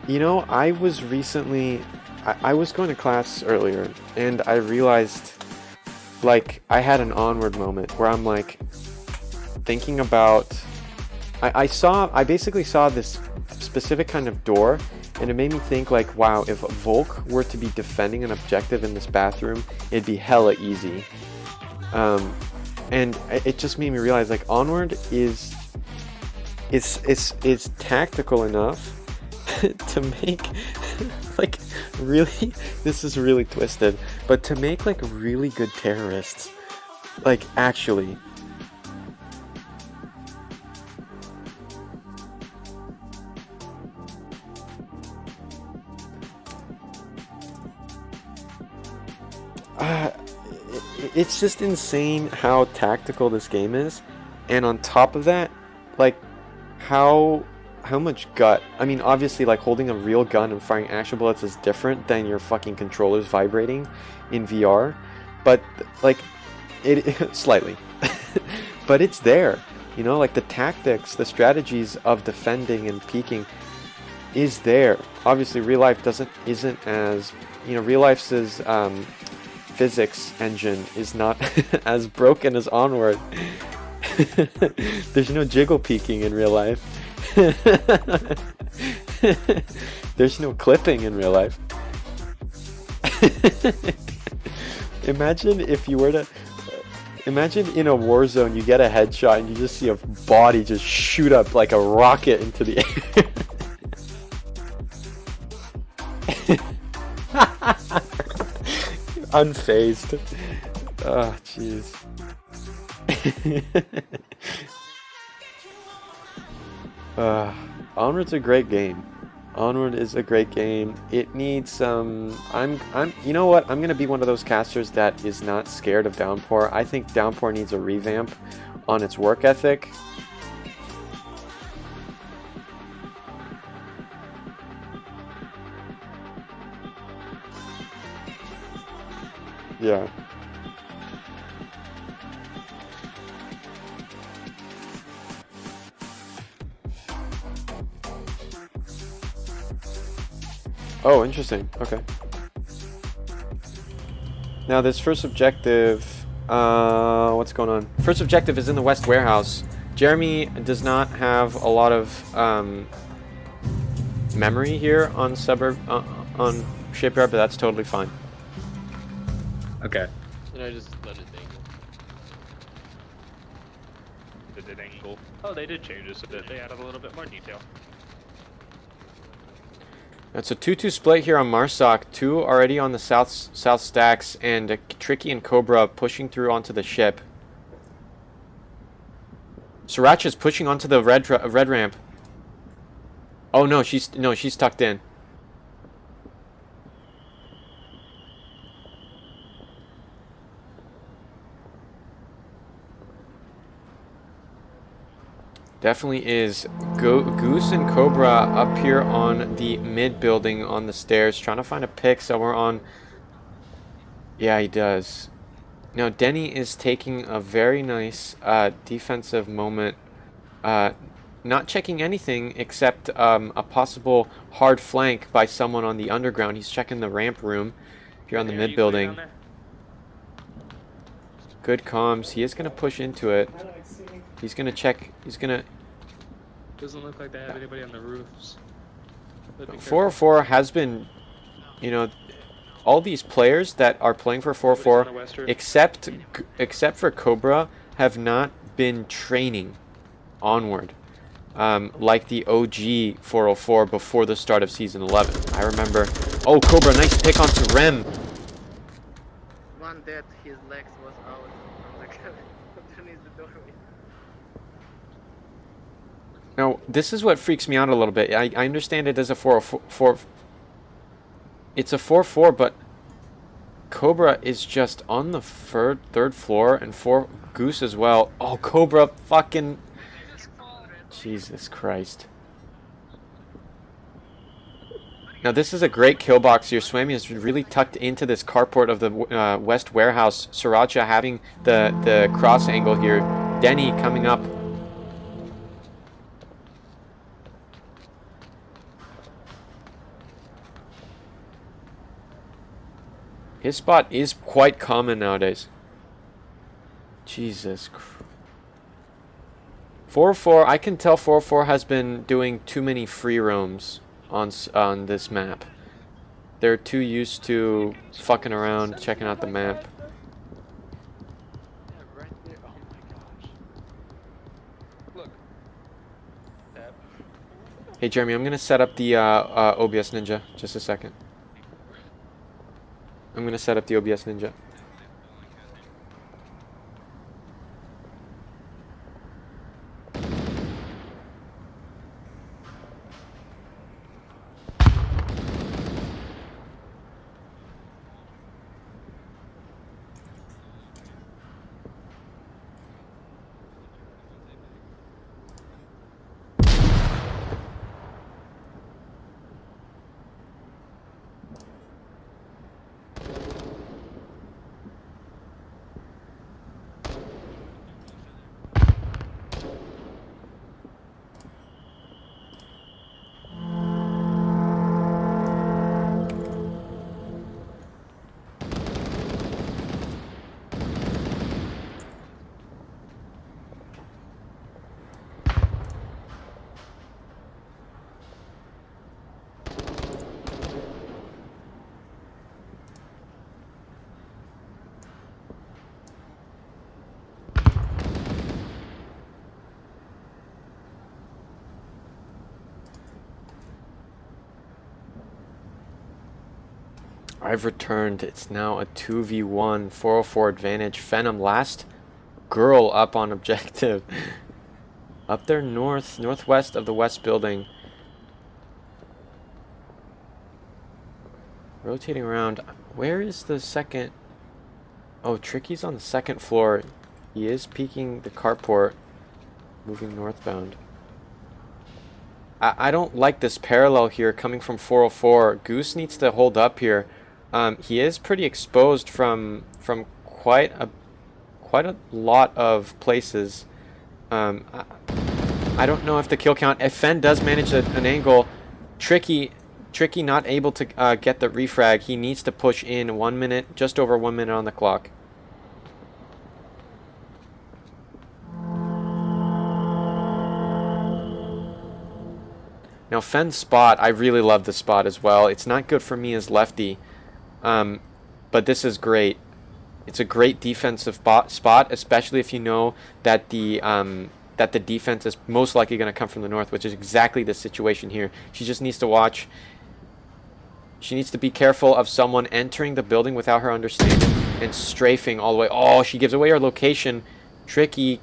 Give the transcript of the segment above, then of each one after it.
You know, I was recently, I was going to class earlier, and I realized, like, I had an onward moment where I'm like thinking about, I basically saw this specific kind of door, and it made me think like, wow, if Volk were to be defending an objective in this bathroom, it'd be hella easy. Um, and it just made me realize like onward is tactical enough to make like really, this is really twisted, but to make like really good terrorists, like actually. uh, it's just insane how tactical this game is, and on top of that, like how how much gut. I mean, obviously, like holding a real gun and firing action bullets is different than your fucking controllers vibrating in VR, but like it slightly, but it's there. You know, like the tactics, the strategies of defending and peeking is there. Obviously, real life isn't as, you know, real life's physics engine is not as broken as Onward. There's no jiggle peeking in real life. There's no clipping in real life. Imagine if you were to imagine in a war zone you get a headshot and you just see a body just shoot up like a rocket into the air. Unfazed. Oh, jeez. Onward's a great game. Onward is a great game. It needs some. You know what? I'm gonna be one of those casters that is not scared of Downpour. I think Downpour needs a revamp on its work ethic. Yeah. Oh, interesting. Okay. Now this first objective, what's going on? First objective is in the West Warehouse. Jeremy does not have a lot of memory here on on Shipyard, but that's totally fine. Okay. And I just let it dangle. Did it angle? Oh, they did change it so that they added a little bit more detail. It's a 2-2 split here on Marsoc. Two already on the south stacks, and Tricky and Cobra pushing through onto the ship. Sriracha's pushing onto the red ramp. Oh no, she's tucked in. Definitely is. Goose and Cobra up here on the mid building on the stairs, trying to find a pick somewhere on. Yeah, he does. Now Denny is taking a very nice defensive moment, not checking anything except a possible hard flank by someone on the underground. He's checking the ramp room here on the mid building. Good comms. He is going to push into it. He's going to check. He's going to... Doesn't look like they have anybody on the roofs. 404 has been, you know, all these players that are playing for 404, except for Cobra, have not been training Onward, like the OG 404 before the start of Season 11. I remember... Oh, Cobra, nice pick onto Rem. One dead, his legs was out from the cabin underneath the doorway. Now, this is what freaks me out a little bit. I understand it as a 404. It's a 4-4, but Cobra is just on the third floor, and Goose as well. Oh, Cobra fucking... Jesus Christ. Now, this is a great kill box here. Swami is really tucked into this carport of the West Warehouse. Sriracha having the cross angle here. Denny coming up. His spot is quite common nowadays. Jesus Christ. 404, I can tell 404 has been doing too many free roams on this map. They're too used to fucking around, checking out the map. Yeah, right there. Oh my gosh. Look. That. Hey Jeremy, I'm gonna set up the OBS Ninja. Just a second. I'm gonna set up the OBS Ninja. I've returned. It's now a 2v1, 404 advantage. Phenom, last girl up on objective. Up there northwest of the west building. Rotating around. Where is the second? Oh, Tricky's on the second floor. He is peeking the carport, moving northbound. I don't like this parallel here coming from 404. Goose needs to hold up here. He is pretty exposed from quite a lot of places. I don't know if the kill count. If Fen does manage an angle, Tricky not able to get the refrag. He needs to push in 1 minute, just over 1 minute on the clock. Now Fen's spot, I really love the spot as well. It's not good for me as lefty, but this is great. It's a great defensive spot, especially if you know that the defense is most likely going to come from the north, which is exactly the situation here. She just needs to watch. She needs to be careful of someone entering the building without her understanding and strafing all the way. Oh, she gives away her location. Tricky.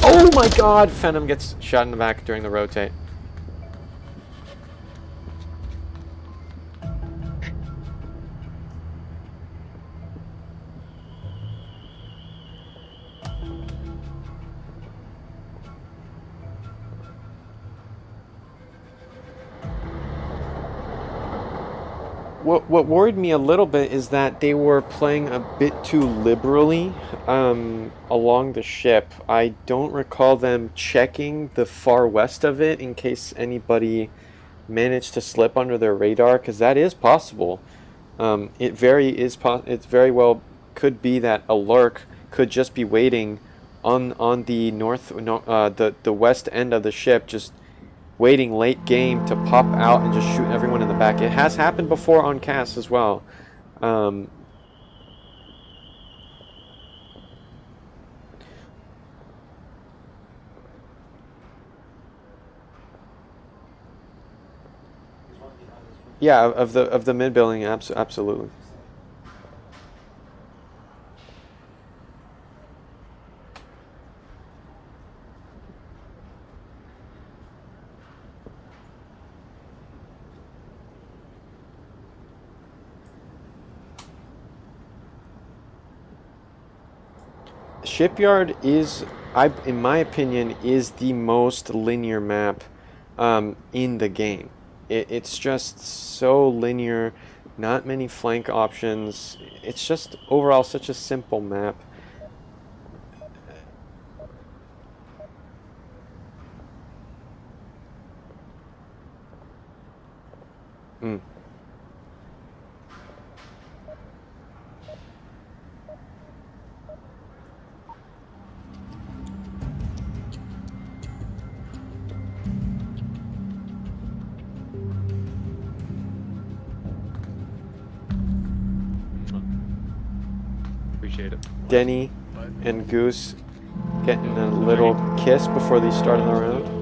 Oh my god! Phenom gets shot in the back during the rotate. What worried me a little bit is that they were playing a bit too liberally along the ship. I don't recall them checking the far west of it in case anybody managed to slip under their radar, because that is possible. It very well could be that a lurk could just be waiting on the the west end of the ship, just waiting late game to pop out and just shoot everyone in the back. It has happened before on cast as well. Yeah, of the mid building, absolutely. Shipyard is, in my opinion, is the most linear map in the game. It's just so linear, not many flank options. It's just overall such a simple map. appreciate it. Denny and Goose getting a little kiss before they start the round.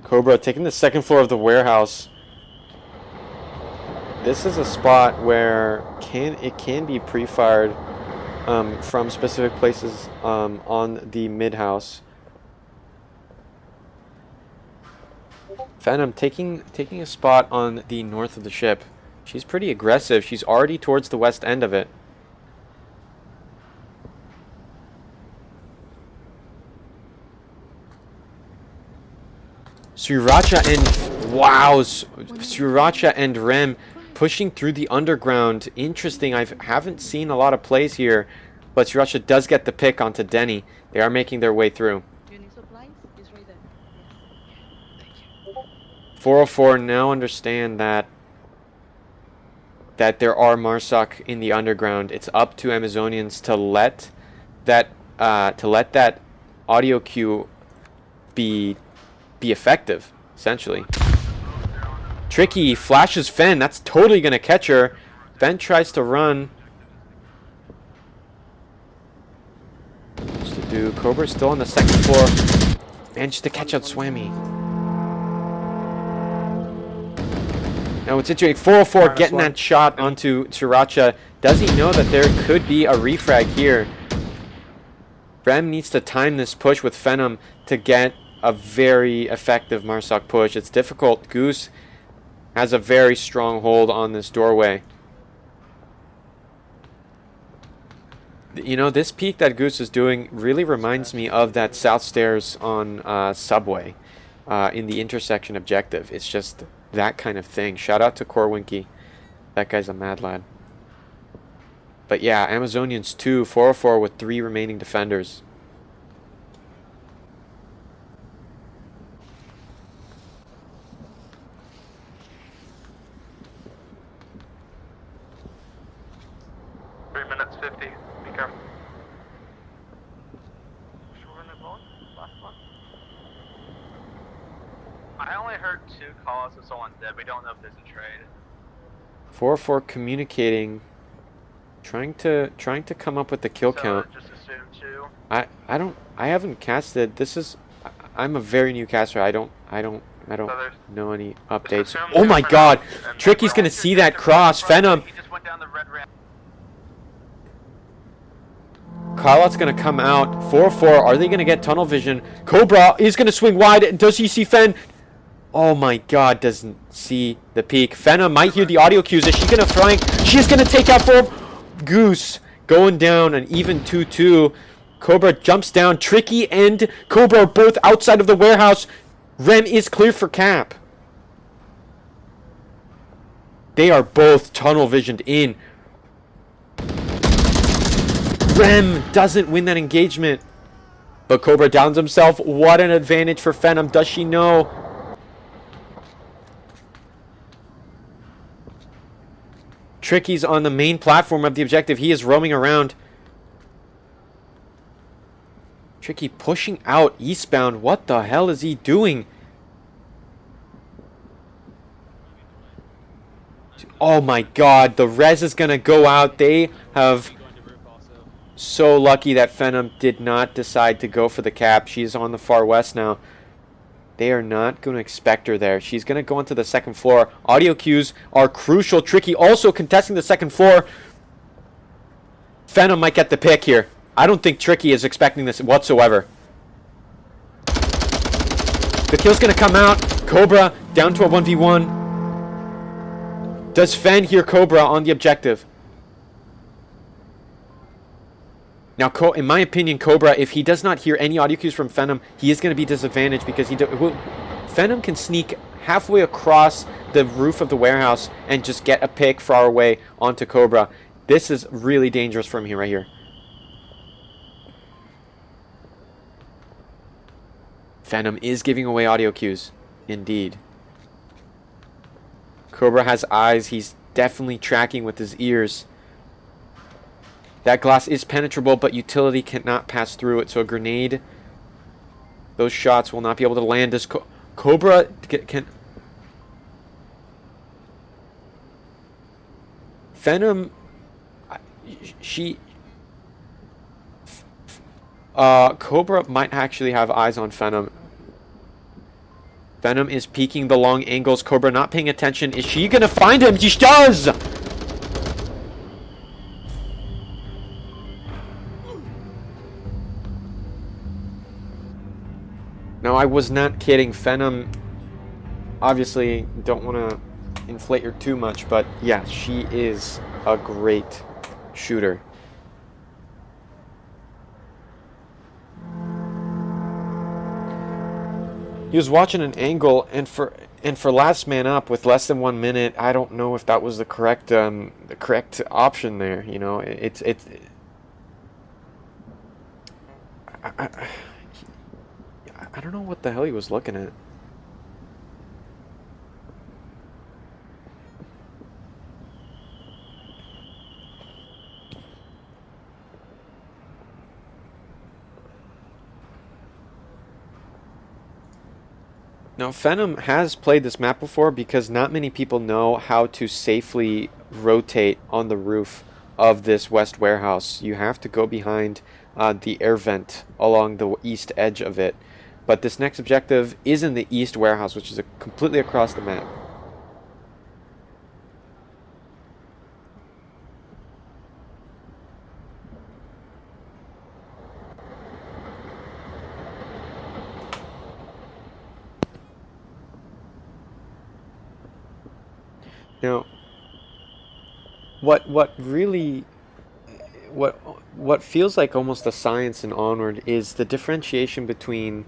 Cobra taking the second floor of the warehouse. This is a spot where it can be pre-fired from specific places on the mid-house. Phantom taking a spot on the north of the ship. She's pretty aggressive. She's already towards the west end of it. Sriracha and wow, Sriracha and Rem pushing through the underground. Interesting. I haven't seen a lot of plays here, but Sriracha does get the pick onto Denny. They are making their way through. 404 now understand that there are Marsoc in the underground. It's up to Amazonians to let that audio cue be effective, essentially. Tricky flashes Fen. That's totally gonna catch her. Fen tries to run. What's to do? Cobra's still on the second floor. Managed to catch out Swammy. Now it's interesting. 404 getting that shot onto Sriracha. Does he know that there could be a refrag here? Rem needs to time this push with Phenom to get a very effective Marsoc push. It's difficult. Goose has a very strong hold on this doorway. You know, this peek that Goose is doing really reminds me of that south stairs on Subway in the intersection objective. It's just that kind of thing. Shout out to Corwinky. That guy's a mad lad. But yeah, Amazonians 2, 404 with 3 remaining defenders. I only heard 2 calls of someone dead. We don't know if there's a trade. 4-4 communicating, trying to come up with the kill count. Just assume 2. I haven't casted. I'm a very new caster. I don't know any updates. Oh my god! Tricky's gonna see that cross. Phenom. He just went down the red ramp. Carlot's gonna come out. 4-4. Are they gonna get tunnel vision? Cobra is gonna swing wide. Does he see Fen? Oh my god, doesn't see the peak. Phenom might hear the audio cues. Is she gonna flank? She's gonna take out 4. Goose going down an even 2-2. Cobra jumps down. Tricky and Cobra are both outside of the warehouse. Rem is clear for cap. They are both tunnel visioned in. Rem doesn't win that engagement. But Cobra downs himself. What an advantage for Phenom. Does she know? Tricky's on the main platform of the objective. He is roaming around. Tricky pushing out eastbound. What the hell is he doing? Oh my god, the res is gonna go out. They have so lucky that Phenom did not decide to go for the cap. She's on the far west now. They are not going to expect her there. She's going to go onto the second floor. Audio cues are crucial. Tricky also contesting the second floor. Phenom might get the pick here. I don't think Tricky is expecting this whatsoever. The kill's going to come out. Cobra down to a 1v1. Does Fen hear Cobra on the objective? Now, in my opinion, Cobra, if he does not hear any audio cues from Phenom, he is going to be disadvantaged because Phenom can sneak halfway across the roof of the warehouse and just get a pick far away onto Cobra. This is really dangerous from here, right here. Phenom is giving away audio cues. Indeed. Cobra has eyes. He's definitely tracking with his ears. That glass is penetrable, but utility cannot pass through it. So a grenade, those shots will not be able to land. Does Cobra can... Venom, she, Cobra might actually have eyes on Venom. Venom is peeking the long angles. Cobra not paying attention. Is she gonna find him? She does! No, I was not kidding. Venom, obviously, don't want to inflate her too much, but yeah, she is a great shooter. He was watching an angle, and for last man up with less than 1 minute, I don't know if that was the correct option there. You know, I don't know what the hell he was looking at. Now, Venom has played this map before because not many people know how to safely rotate on the roof of this west warehouse. You have to go behind the air vent along the east edge of it. But this next objective is in the east warehouse, which is completely across the map. Now, what feels like almost a science in Onward is the differentiation between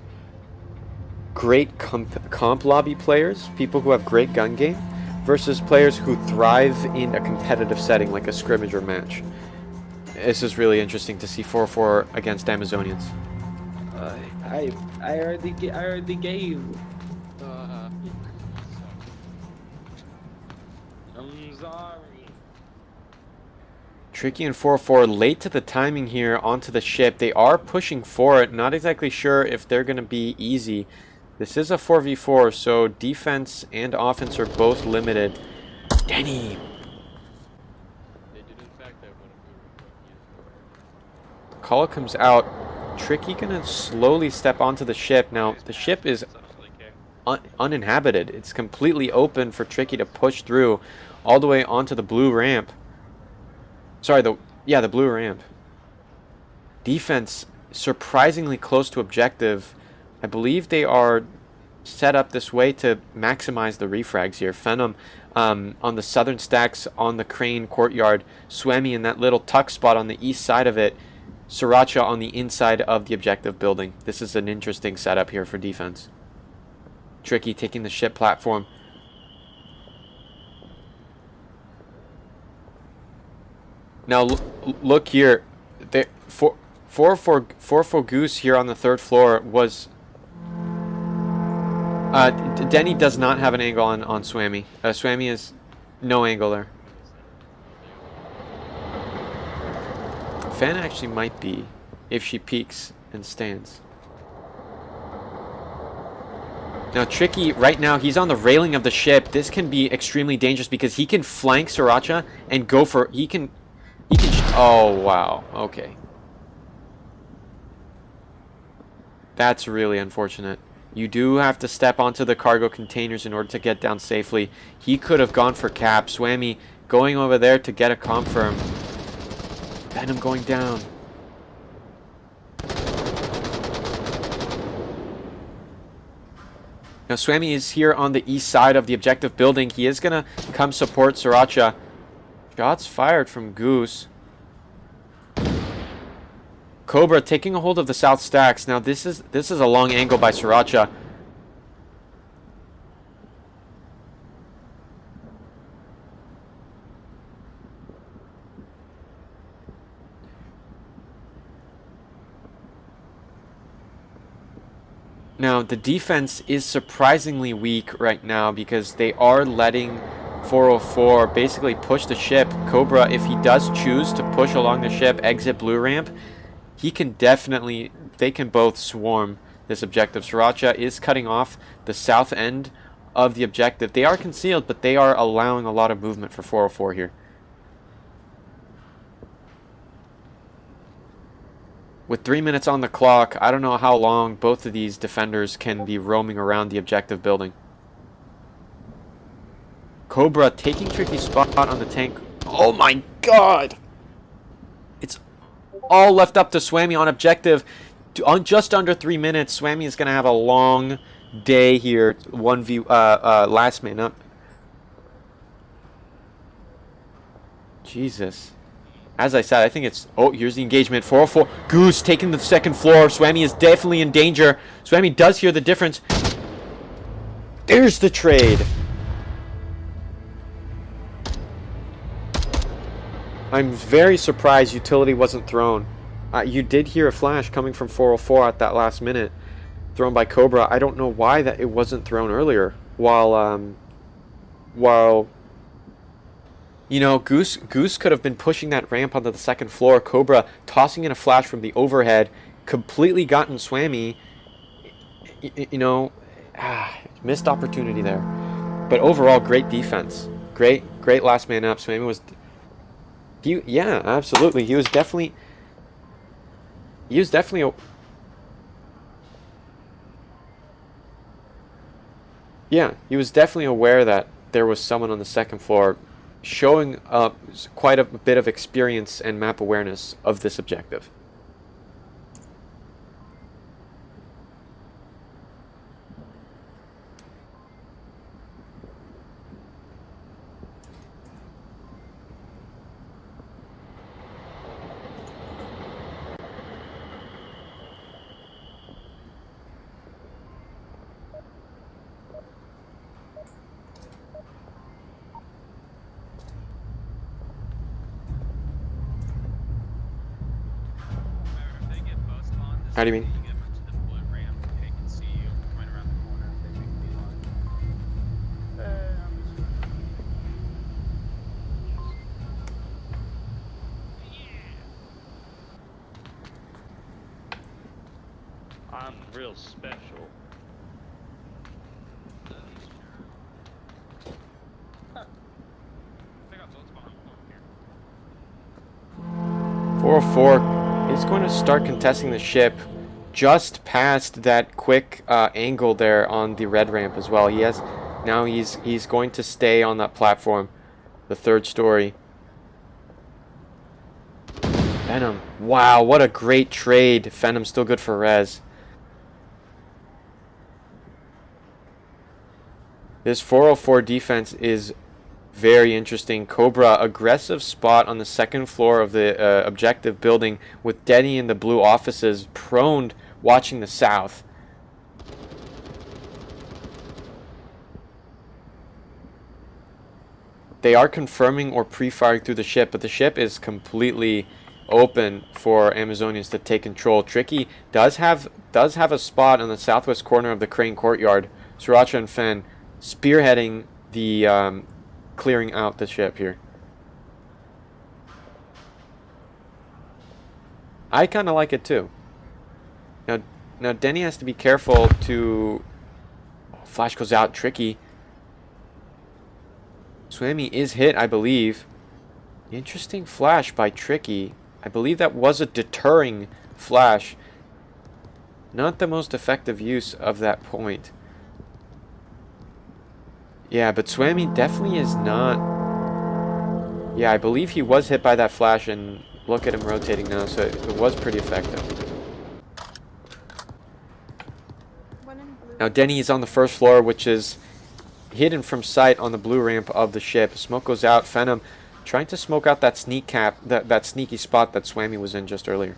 great comp lobby players, people who have great gun game, versus players who thrive in a competitive setting like a scrimmage or match. This is really interesting to see 4-4 against Amazonians. I already gave. I'm sorry. Tricky and 4-4 late to the timing here onto the ship. They are pushing for it. Not exactly sure if they're going to be easy. This is a 4v4, so defense and offense are both limited. Denny! Call comes out. Tricky gonna slowly step onto the ship. Now, the ship is uninhabited. It's completely open for Tricky to push through all the way onto the blue ramp. Sorry, the blue ramp. Defense surprisingly close to objective. I believe they are set up this way to maximize the refrags here. Venom on the southern stacks on the crane courtyard. Swami in that little tuck spot on the east side of it. Sriracha on the inside of the objective building. This is an interesting setup here for defense. Tricky taking the ship platform. Now look here. 4-4 Goose here on the third floor was... Denny does not have an angle on Swami. Swami is no angle there. Fan actually might be if she peeks and stands. Now Tricky, right now, he's on the railing of the ship. This can be extremely dangerous because he can flank Sriracha and go for... He can oh, wow. Okay. That's really unfortunate. You do have to step onto the cargo containers in order to get down safely. He could have gone for cap. Swami going over there to get a confirm. Venom going down. Now Swami is here on the east side of the objective building. He is going to come support Sriracha. Shots fired from Goose. Cobra taking a hold of the south stacks. Now this is a long angle by Sriracha. Now the defense is surprisingly weak right now because they are letting 404 basically push the ship. Cobra, if he does choose to push along the ship, exit blue ramp, he can definitely, they can both swarm this objective. Sriracha is cutting off the south end of the objective. They are concealed, but they are allowing a lot of movement for 404 here. With 3 minutes on the clock, I don't know how long both of these defenders can be roaming around the objective building. Cobra taking tricky spot on the tank. Oh my god! It's all left up to Swami on objective. On just under 3 minutes, Swami is going to have a long day here. 1v last man up. Jesus. As I said, I think it's... Oh, here's the engagement. 404. Goose taking the second floor. Swami is definitely in danger. Swami does hear the difference. There's the trade. I'm very surprised utility wasn't thrown. You did hear a flash coming from 404 at that last minute. Thrown by Cobra. I don't know why that it wasn't thrown earlier. While you know, Goose could have been pushing that ramp onto the second floor. Cobra tossing in a flash from the overhead, completely gotten Swami. You know, missed opportunity there. But overall, great defense. Great last man up. Swami was. Yeah, absolutely. He was definitely. Yeah, he was definitely aware that there was someone on the second floor, showing quite a bit of experience and map awareness of this objective. How do you mean? I'm real special. 404 is going to start contesting the ship just past that quick angle there on the red ramp as well. He's going to stay on that platform, the third story. Venom, wow, what a great trade. Venom still good for res. This 404 defense is very interesting. Cobra, aggressive spot on the second floor of the objective building with Denny in the blue offices, prone watching the south. They are confirming or pre-firing through the ship, but the ship is completely open for Amazonians to take control. Tricky does have a spot on the southwest corner of the crane courtyard. Sriracha and Fen spearheading the clearing out the ship here. I kind of like it too. Now Denny has to be careful to... Flash goes out, Tricky. Swami is hit, I believe. Interesting flash by Tricky. I believe that was a deterring flash. Not the most effective use of that point. Yeah, but Swami definitely is not... Yeah, I believe he was hit by that flash, and look at him rotating now, so it was pretty effective. Now Denny is on the first floor, which is hidden from sight on the blue ramp of the ship. Smoke goes out. Venom trying to smoke out that sneak cap, that sneaky spot that Swami was in just earlier.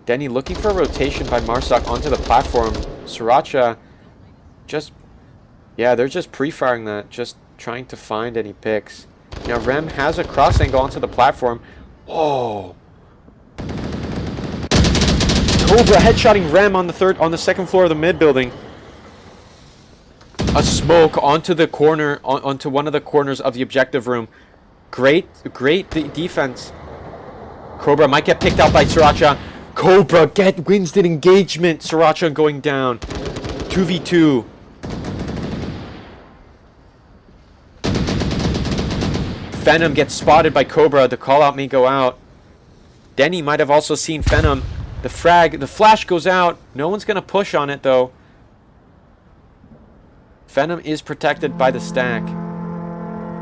Denny looking for a rotation by Marsak onto the platform. Sriracha just... Yeah, they're just pre-firing that, just trying to find any picks. Now Rem has a cross angle onto the platform. Whoa! Cobra headshotting Rem on the second floor of the mid building. A smoke onto the corner, onto one of the corners of the objective room. Great defense. Cobra might get picked out by Sriracha. Cobra wins the engagement. Sriracha going down. 2v2. Phenom gets spotted by Cobra. The call out may go out. Denny might have also seen Phenom. The flash goes out. No one's going to push on it, though. Phenom is protected by the stack.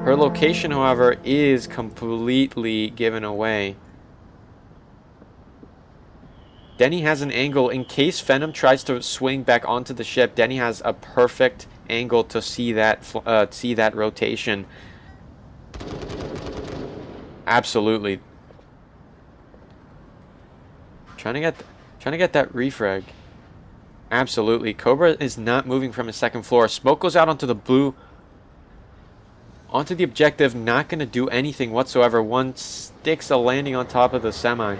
Her location, however, is completely given away. Denny has an angle in case Phenom tries to swing back onto the ship. Denny has a perfect angle to see that rotation. Absolutely. Trying to get that refrag. Absolutely. Cobra is not moving from his second floor. Smoke goes out onto the blue. Onto the objective. Not going to do anything whatsoever. One sticks a landing on top of the semi.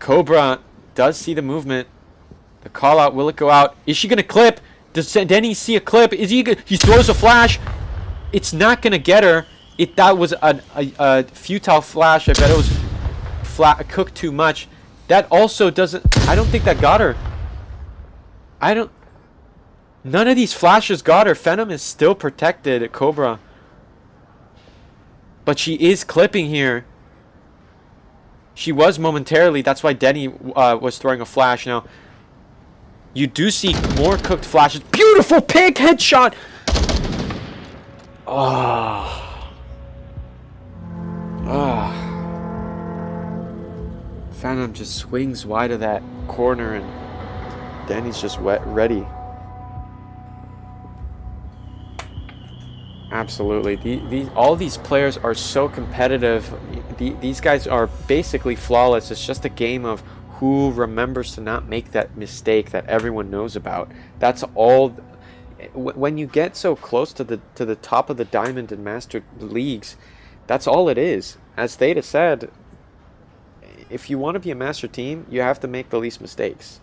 Cobra does see the movement. The call out. Will it go out? Is she going to clip? Does Denny see a clip? Is he throws a flash. It's not going to get her. That was a futile flash. I bet it was cooked too much. That also doesn't... I don't think that got her. None of these flashes got her. Phenom is still protected at Cobra. But she is clipping here. She was momentarily. That's why Denny was throwing a flash. Now, you do see more cooked flashes. Beautiful pick headshot! Oh... Phenom just swings wide of that corner and Danny's just ready. Absolutely. All these players are so competitive. These guys are basically flawless. It's just a game of who remembers to not make that mistake that everyone knows about. That's all. When you get so close to the top of the Diamond and Master leagues, that's all it is. As Theta said, if you want to be a master team, you have to make the least mistakes.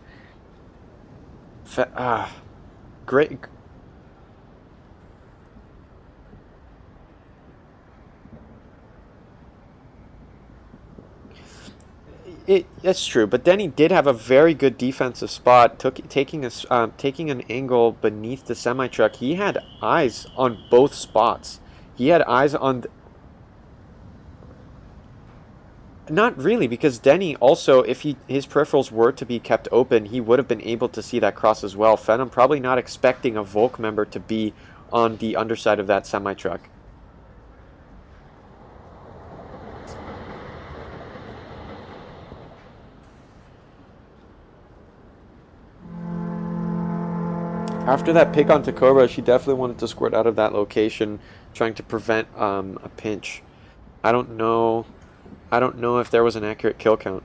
Great. That's true, but Denny did have a very good defensive spot, taking an angle beneath the semi-truck. He had eyes on both spots. He had eyes on... Not really, because Denny also, if his peripherals were to be kept open, he would have been able to see that cross as well. Phenom probably not expecting a Volk member to be on the underside of that semi-truck. After that pick onto Cobra, she definitely wanted to squirt out of that location, trying to prevent a pinch. I don't know if there was an accurate kill count.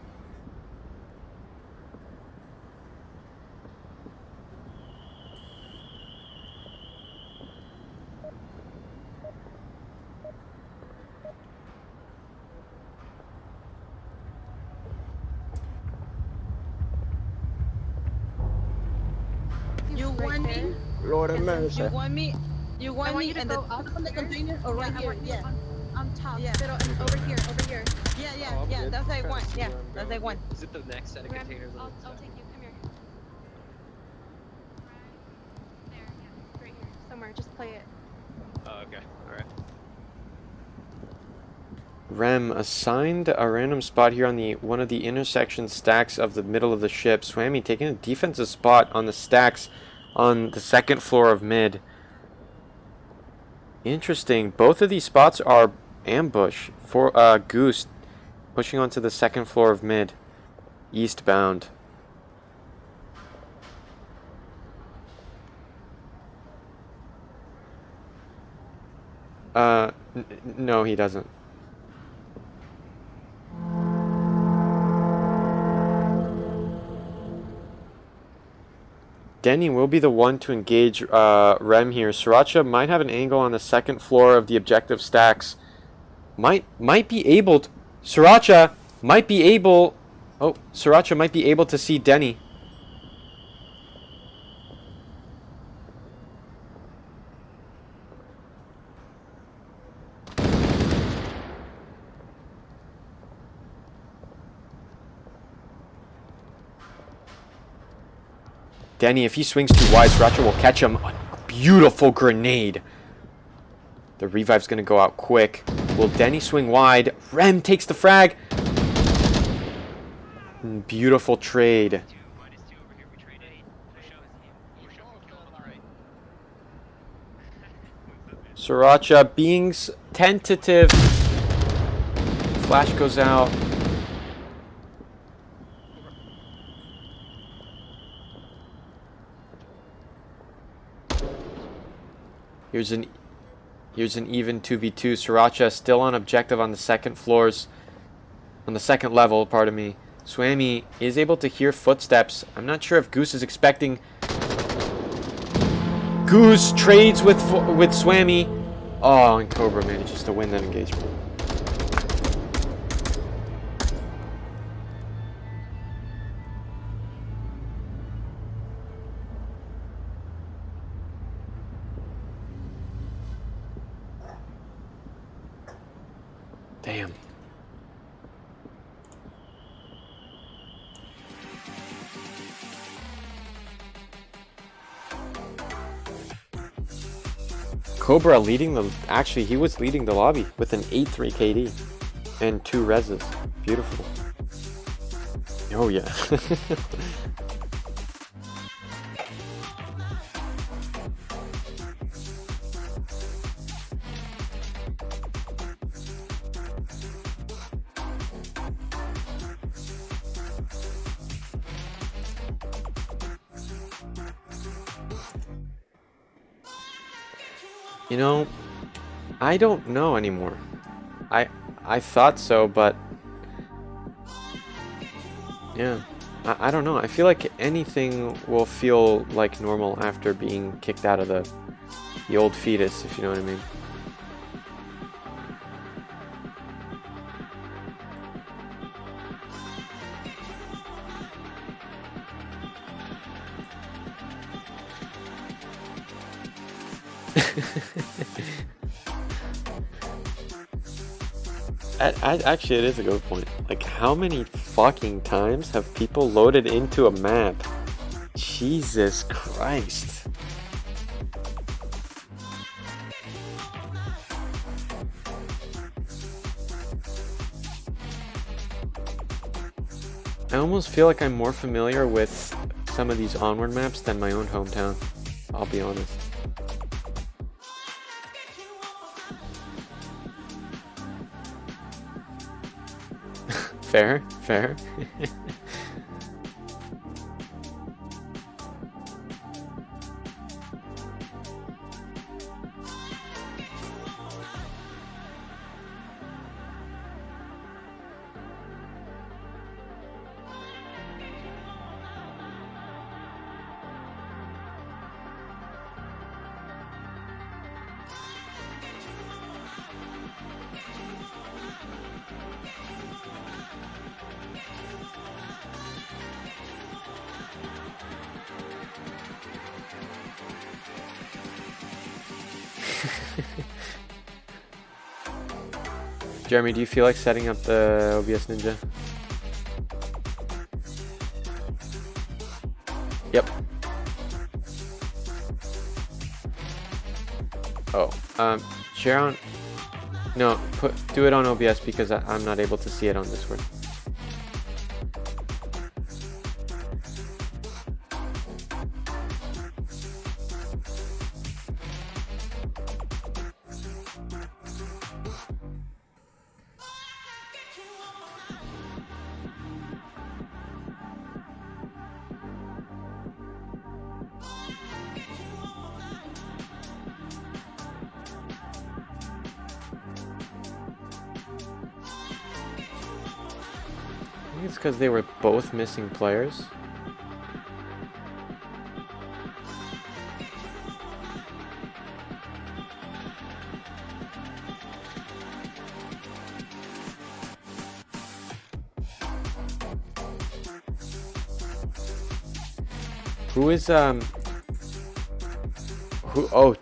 You want me? Lord have mercy. You want me? You want me you in to the go top up of the container or right here? Yeah. On top. Yeah. Pero over here, over here. Yeah. That's what I want. Yeah. That's what I want. Is it the next set of Ram, containers? I'll take you. Come here. Right there. Yeah. Right here. Somewhere. Just play it. Oh, okay. Alright. Rem assigned a random spot here on one of the intersection stacks of the middle of the ship. Swammy taking a defensive spot on the stacks on the second floor of mid. Interesting. Both of these spots are ambush for Goose pushing onto the second floor of mid, eastbound. No, he doesn't. Denny will be the one to engage Rem here. Sriracha might have an angle on the second floor of the objective stacks. Might be able to... Sriracha might be able... Oh, Sriracha might be able to see Denny. Denny, if he swings too wide, Sriracha will catch him. A beautiful grenade. The revive's going to go out quick. Will Denny swing wide? Rem takes the frag. Beautiful trade. Sriracha being tentative. Flash goes out. Here's an even 2v2. Sriracha still on objective on the second floors. On the second level, pardon me. Swami is able to hear footsteps. I'm not sure if Goose is expecting. Goose trades with Swami. Oh, and Cobra manages to win that engagement. Damn. Cobra leading the... Actually, he was leading the lobby with an 8-3 KD and 2 reses. Beautiful. Oh, yeah. You know, I don't know anymore. I thought so, but yeah, I don't know. I feel like anything will feel like normal after being kicked out of the old fetus, if you know what I mean. Actually, it is a good point. Like, how many fucking times have people loaded into a map? Jesus Christ. I almost feel like I'm more familiar with some of these Onward maps than my own hometown. I'll be honest. Fair, fair. Jeremy, do you feel like setting up the OBS Ninja? Yep. Oh, Sharon, no, do it on OBS because I'm not able to see it on Discord. I think it's because they were both missing players. Who is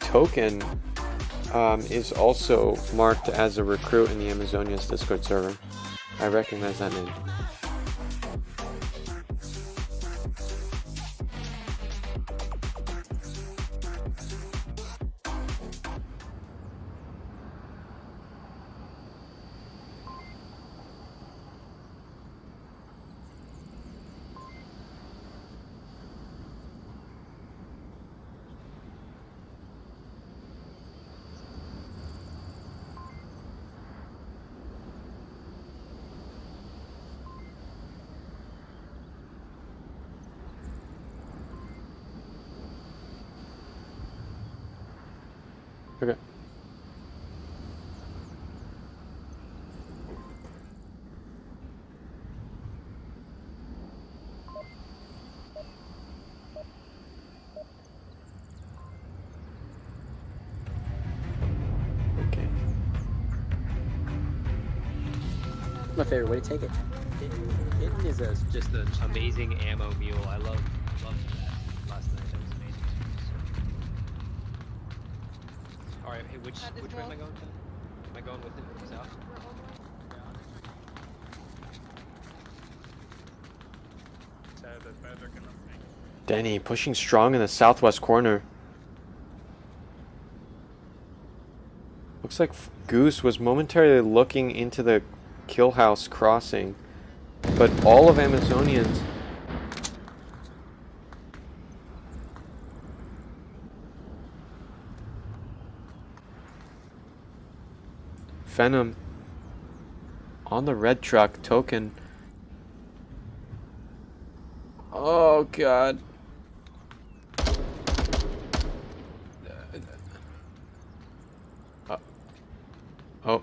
Token is also marked as a recruit in the Amazonia's Discord server. I recognize that name. Okay. Okay. My favorite way to take it. It is just an amazing ammo mule. I love that last night. That was amazing. All right, hey, which way am I going to? Am I going with him south? Denny pushing strong in the southwest corner. Looks like Goose was momentarily looking into the kill house crossing, but all of Amazonians. Venom on the red truck. Token. Oh god. Oh,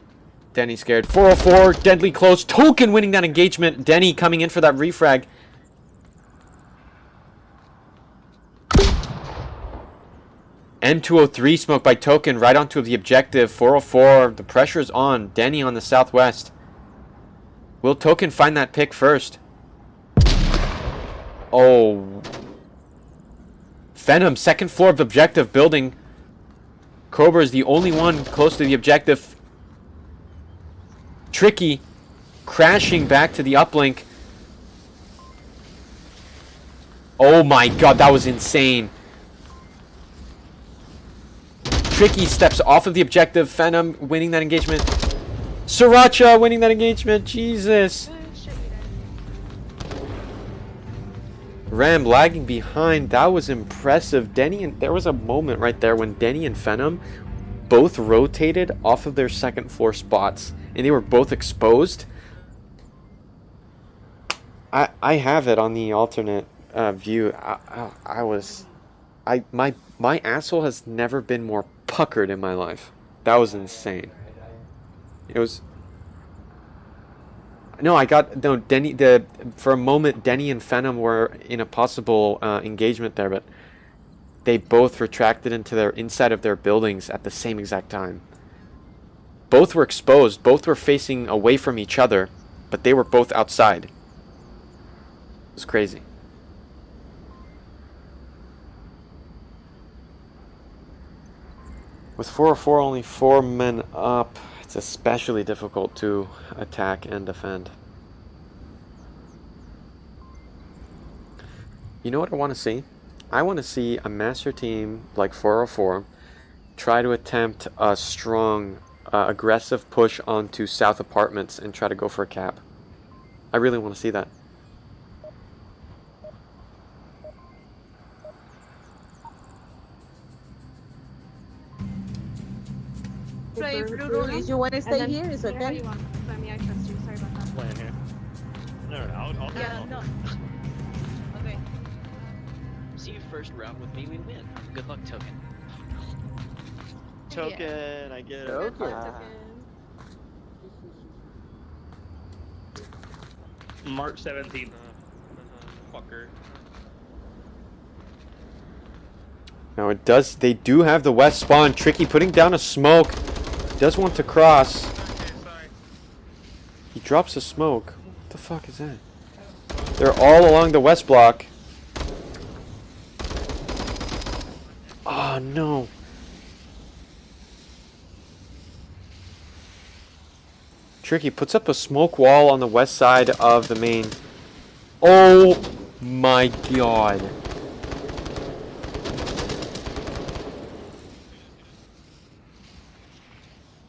Denny scared. 404, deadly close. Token winning that engagement. Denny coming in for that refrag. M203 smoke by Token right onto the objective. 404, the pressure's on. Denny on the southwest. Will Token find that pick first? Oh. Venom, second floor of objective building. Cobra is the only one close to the objective. Tricky crashing back to the uplink. Oh my god, that was insane. Tricky steps off of the objective. Venom winning that engagement. Sriracha winning that engagement. Jesus. Ram lagging behind. That was impressive. Denny and there was a moment right there when Denny and Venom both rotated off of their second floor spots, and they were both exposed. I have it on the alternate view. My asshole has never been more puckered in my life. That was insane. It was. No, Denny. For a moment, Denny and Venom were in a possible engagement there, but they both retracted into their inside of their buildings at the same exact time. Both were exposed. Both were facing away from each other, but they were both outside. It was crazy. With 404 only 4 men up, it's especially difficult to attack and defend. You know what I want to see? I want to see a master team like 404 try to attempt a strong, aggressive push onto south apartments and try to go for a cap. I really want to see that. If you want to stay here, it's okay. I trust you. Sorry about that. Land here. No, I'll Yeah, no. Okay. See you first round with me, we win. Good luck, Token. Token, I get it. Okay. March 17th. Fucker. Now it does. They do have the west spawn. Tricky putting down a smoke. Does want to cross. He drops a smoke. What the fuck is that? They're all along the west block. Oh no. Tricky puts up a smoke wall on the west side of the main. Oh my god.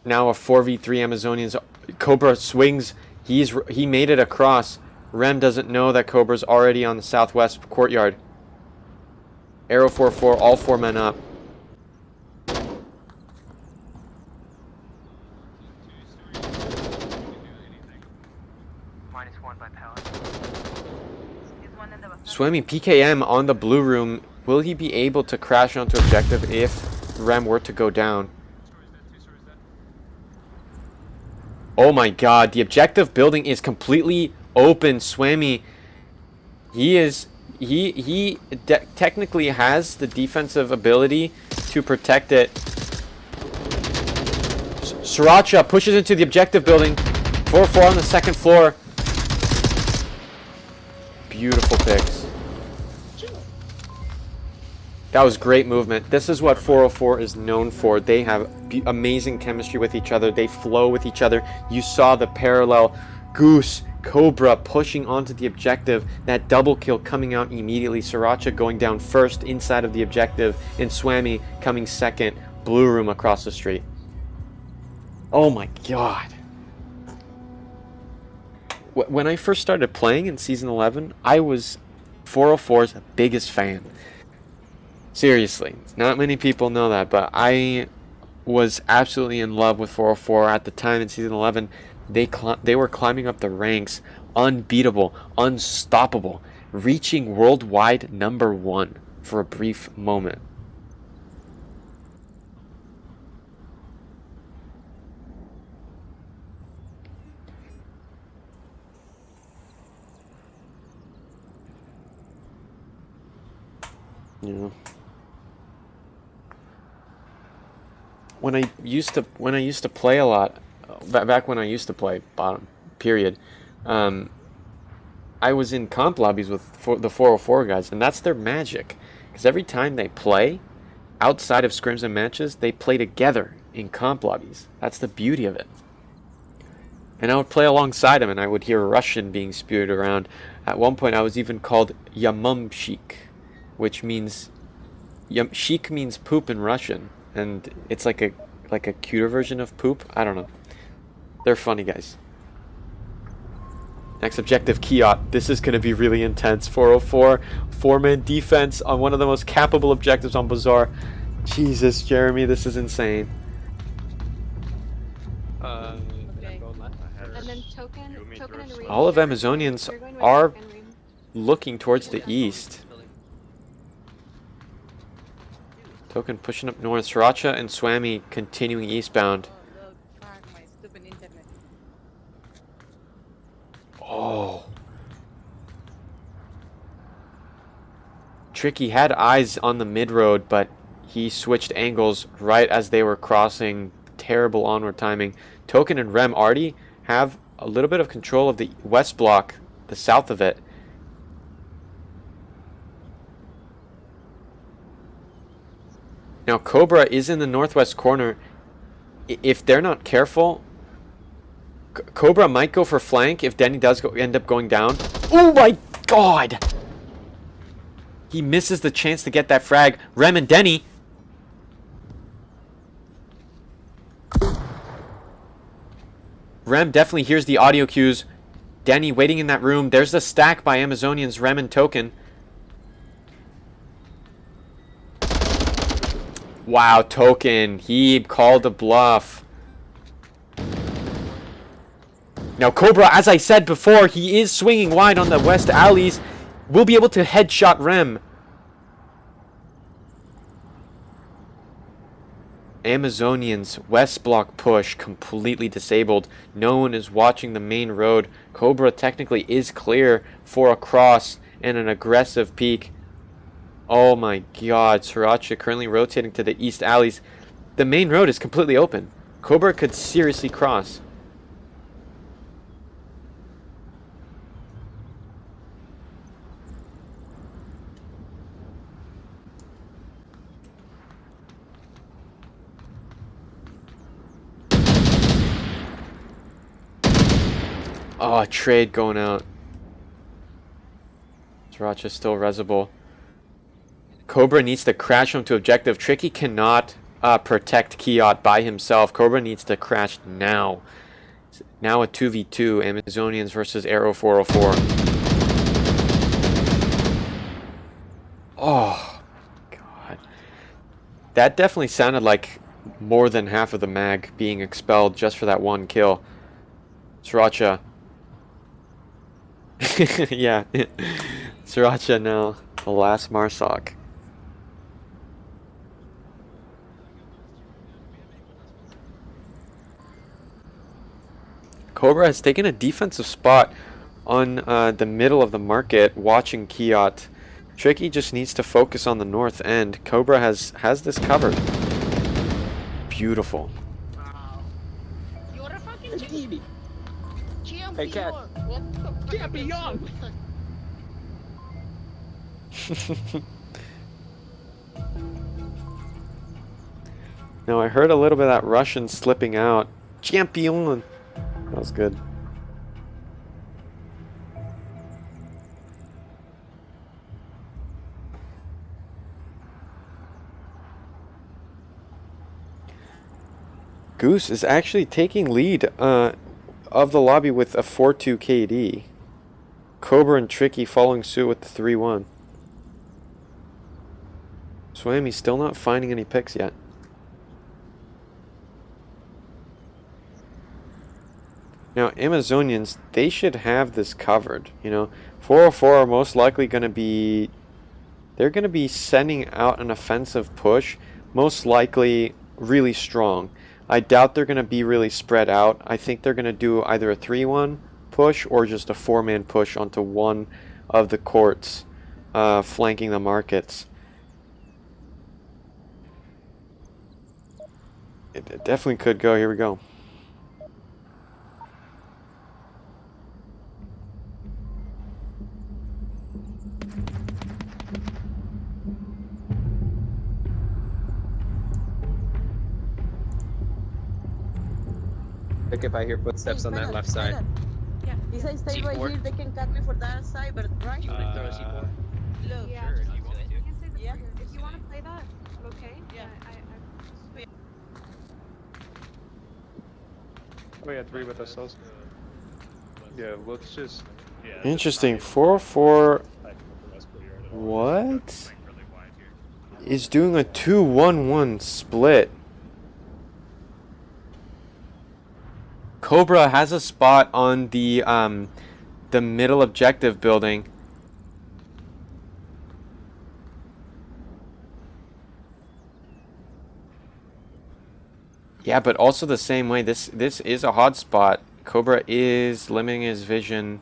Now a 4v3 Amazonians. Cobra swings. He made it across. Rem doesn't know that Cobra's already on the southwest courtyard. Arrow 4-4, all 4 men up. -1 by power. Swimming PKM on the blue room. Will he be able to crash onto objective if Rem were to go down? Oh my god, the objective building is completely open. Swami, he technically has the defensive ability to protect it. Sriracha pushes into the objective building. 4-4 on the second floor. Beautiful picks. That was great movement. This is what 404 is known for. They have amazing chemistry with each other. They flow with each other. You saw the parallel. Goose, Cobra pushing onto the objective. That double kill coming out immediately. Sriracha going down first inside of the objective. And Swami coming second. Blue room across the street. Oh my god. When I first started playing in Season 11, I was 404's biggest fan. Seriously, not many people know that, but I was absolutely in love with 404 at the time in Season 11. They were climbing up the ranks, unbeatable, unstoppable, reaching worldwide #1 for a brief moment. You know. When I used to play a lot, back when I used to play bottom period, I was in comp lobbies with the 404 guys, and that's their magic. Because every time they play, outside of scrims and matches, they play together in comp lobbies. That's the beauty of it. And I would play alongside them, and I would hear Russian being spewed around. At one point, I was even called Yamumshik, which means sheik means poop in Russian. And it's like a cuter version of poop. I don't know. They're funny guys. Next objective, Kiot. This is going to be really intense. 404, 4-man defense on one of the most capable objectives on Bazaar. Jesus, Jeremy, this is insane. Okay. And then token and Reem. All of Amazonians are looking towards the east. Token pushing up north. Sriracha and Swami continuing eastbound. Oh. Tricky had eyes on the mid road, but he switched angles right as they were crossing. Terrible onward timing. Token and Rem already have a little bit of control of the west block, the south of it. Now Cobra is in the northwest corner. If they're not careful, Cobra might go for flank if Denny does end up going down. Oh my god! He misses the chance to get that frag. Rem and Denny. Rem definitely hears the audio cues. Denny waiting in that room. There's the stack by Amazonians, Rem and Token. Wow, Token. He called a bluff. Now Cobra, as I said before, he is swinging wide on the west alleys. Will be able to headshot Rem. Amazonians west block push completely disabled. No one is watching the main road. Cobra technically is clear for a cross and an aggressive peek. Oh my god, Sriracha currently rotating to the east alleys. The main road is completely open. Cobra could seriously cross. Oh, trade going out. Sriracha still resable. Cobra needs to crash him to objective. Tricky cannot protect Kiot by himself. Cobra needs to crash now. Now a 2v2. Amazonians versus Arrow 404. Oh, God. That definitely sounded like more than half of the mag being expelled just for that one kill. Sriracha. Yeah. Sriracha now. The last Marsoc. Cobra has taken a defensive spot on the middle of the market, watching Kiot. Tricky just needs to focus on the north end. Cobra has this covered. Beautiful. Wow. You're a fucking TV. champion. Hey, Cat. What the fuck? Champion. Now I heard a little bit of that Russian slipping out. Champion. That was good. Goose is actually taking lead of the lobby with a 4-2 KD. Cobra and Tricky following suit with the 3-1. Swami's still not finding any picks yet. Now, Amazonians, they should have this covered. You know, 404 are most likely going to be... They're going to be sending out an offensive push, most likely really strong. I doubt they're going to be really spread out. I think they're going to do either a 3-1 push or just a 4-man push onto one of the courts flanking the markets. It definitely could go. Here we go. Look if I hear footsteps on that left side. Yeah. If I stay right C4. here, they can cut me for that side, but right? You want to throw a C4? Look. Yeah, Sure, just if you want to. you can say the Yeah. trigger. If you want to play that, okay. Yeah. Oh yeah, 3 with us also. Yeah, let's just. Yeah. Interesting. 404. What? Is doing a 2-1-1 split. Cobra has a spot on the middle objective building. Yeah, but also the same way. This is a hot spot. Cobra is limiting his vision.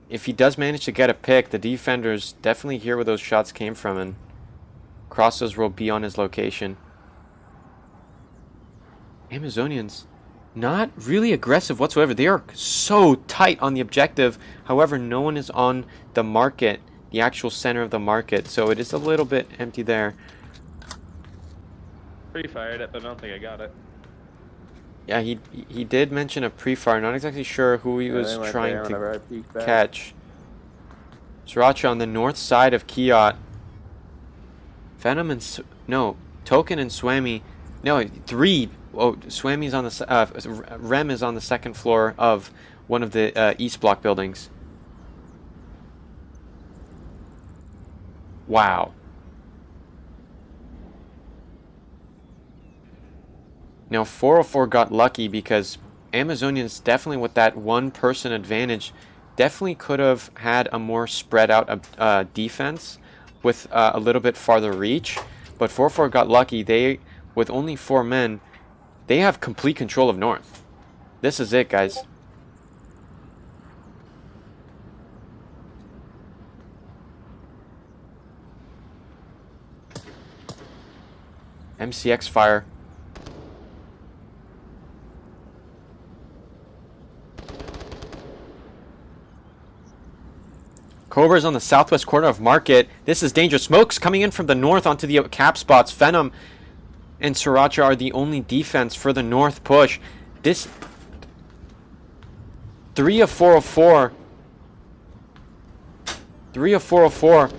If he does manage to get a pick, the defenders definitely hear where those shots came from, and crosses will be on his location. Amazonians, not really aggressive whatsoever. They are so tight on the objective. However, no one is on the market, the actual center of the market, so it is a little bit empty there. Pre-fired it, but I don't think I got it. Yeah, he did mention a pre-fire. Not exactly sure who he was trying to catch. Sriracha on the north side of Kiot. Venom and no, Token and Swami. No, 3. Oh, Swami's on the Rem is on the second floor of one of the East Block buildings. Wow. Now 404 got lucky because Amazonians definitely with that one person advantage definitely could have had a more spread out defense with a little bit farther reach, but 404 got lucky. They, with only 4 men, they have complete control of north. This is it, guys. MCX fire. Cobra's on the southwest corner of Market. This is dangerous. Smoke's coming in from the north onto the cap spots. Venom and Sriracha are the only defense for the north push. This 3 of 404. 3 of 404.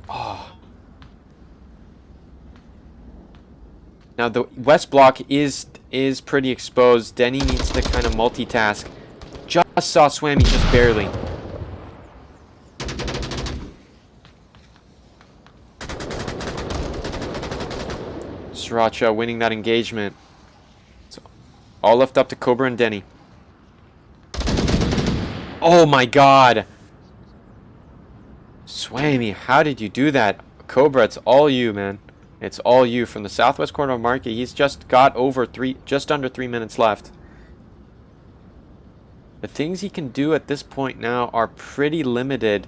Oh. Now the west block is pretty exposed. Denny needs to kind of multitask. Just saw Swami just barely. Sriracha winning that engagement. It's all left up to Cobra and Denny. Oh my god! Swami, how did you do that? Cobra, it's all you, man. It's all you. From the southwest corner of Market, he's just got over just under 3 minutes left. The things he can do at this point now are pretty limited.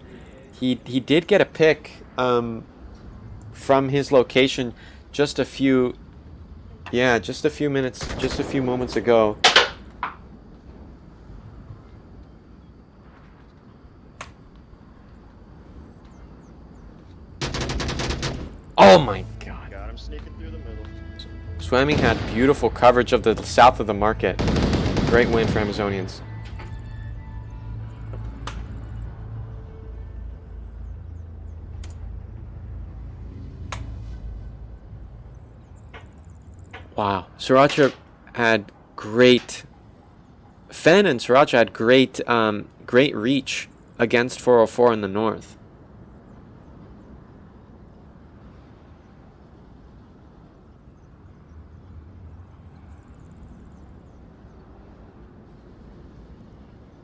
He did get a pick from his location just a few moments ago. Oh my god. Got him sneaking through the middle. Swimming had beautiful coverage of the south of the market. Great win for Amazonians. Wow. Sriracha had great... Fen and Sriracha had great reach against 404 in the north.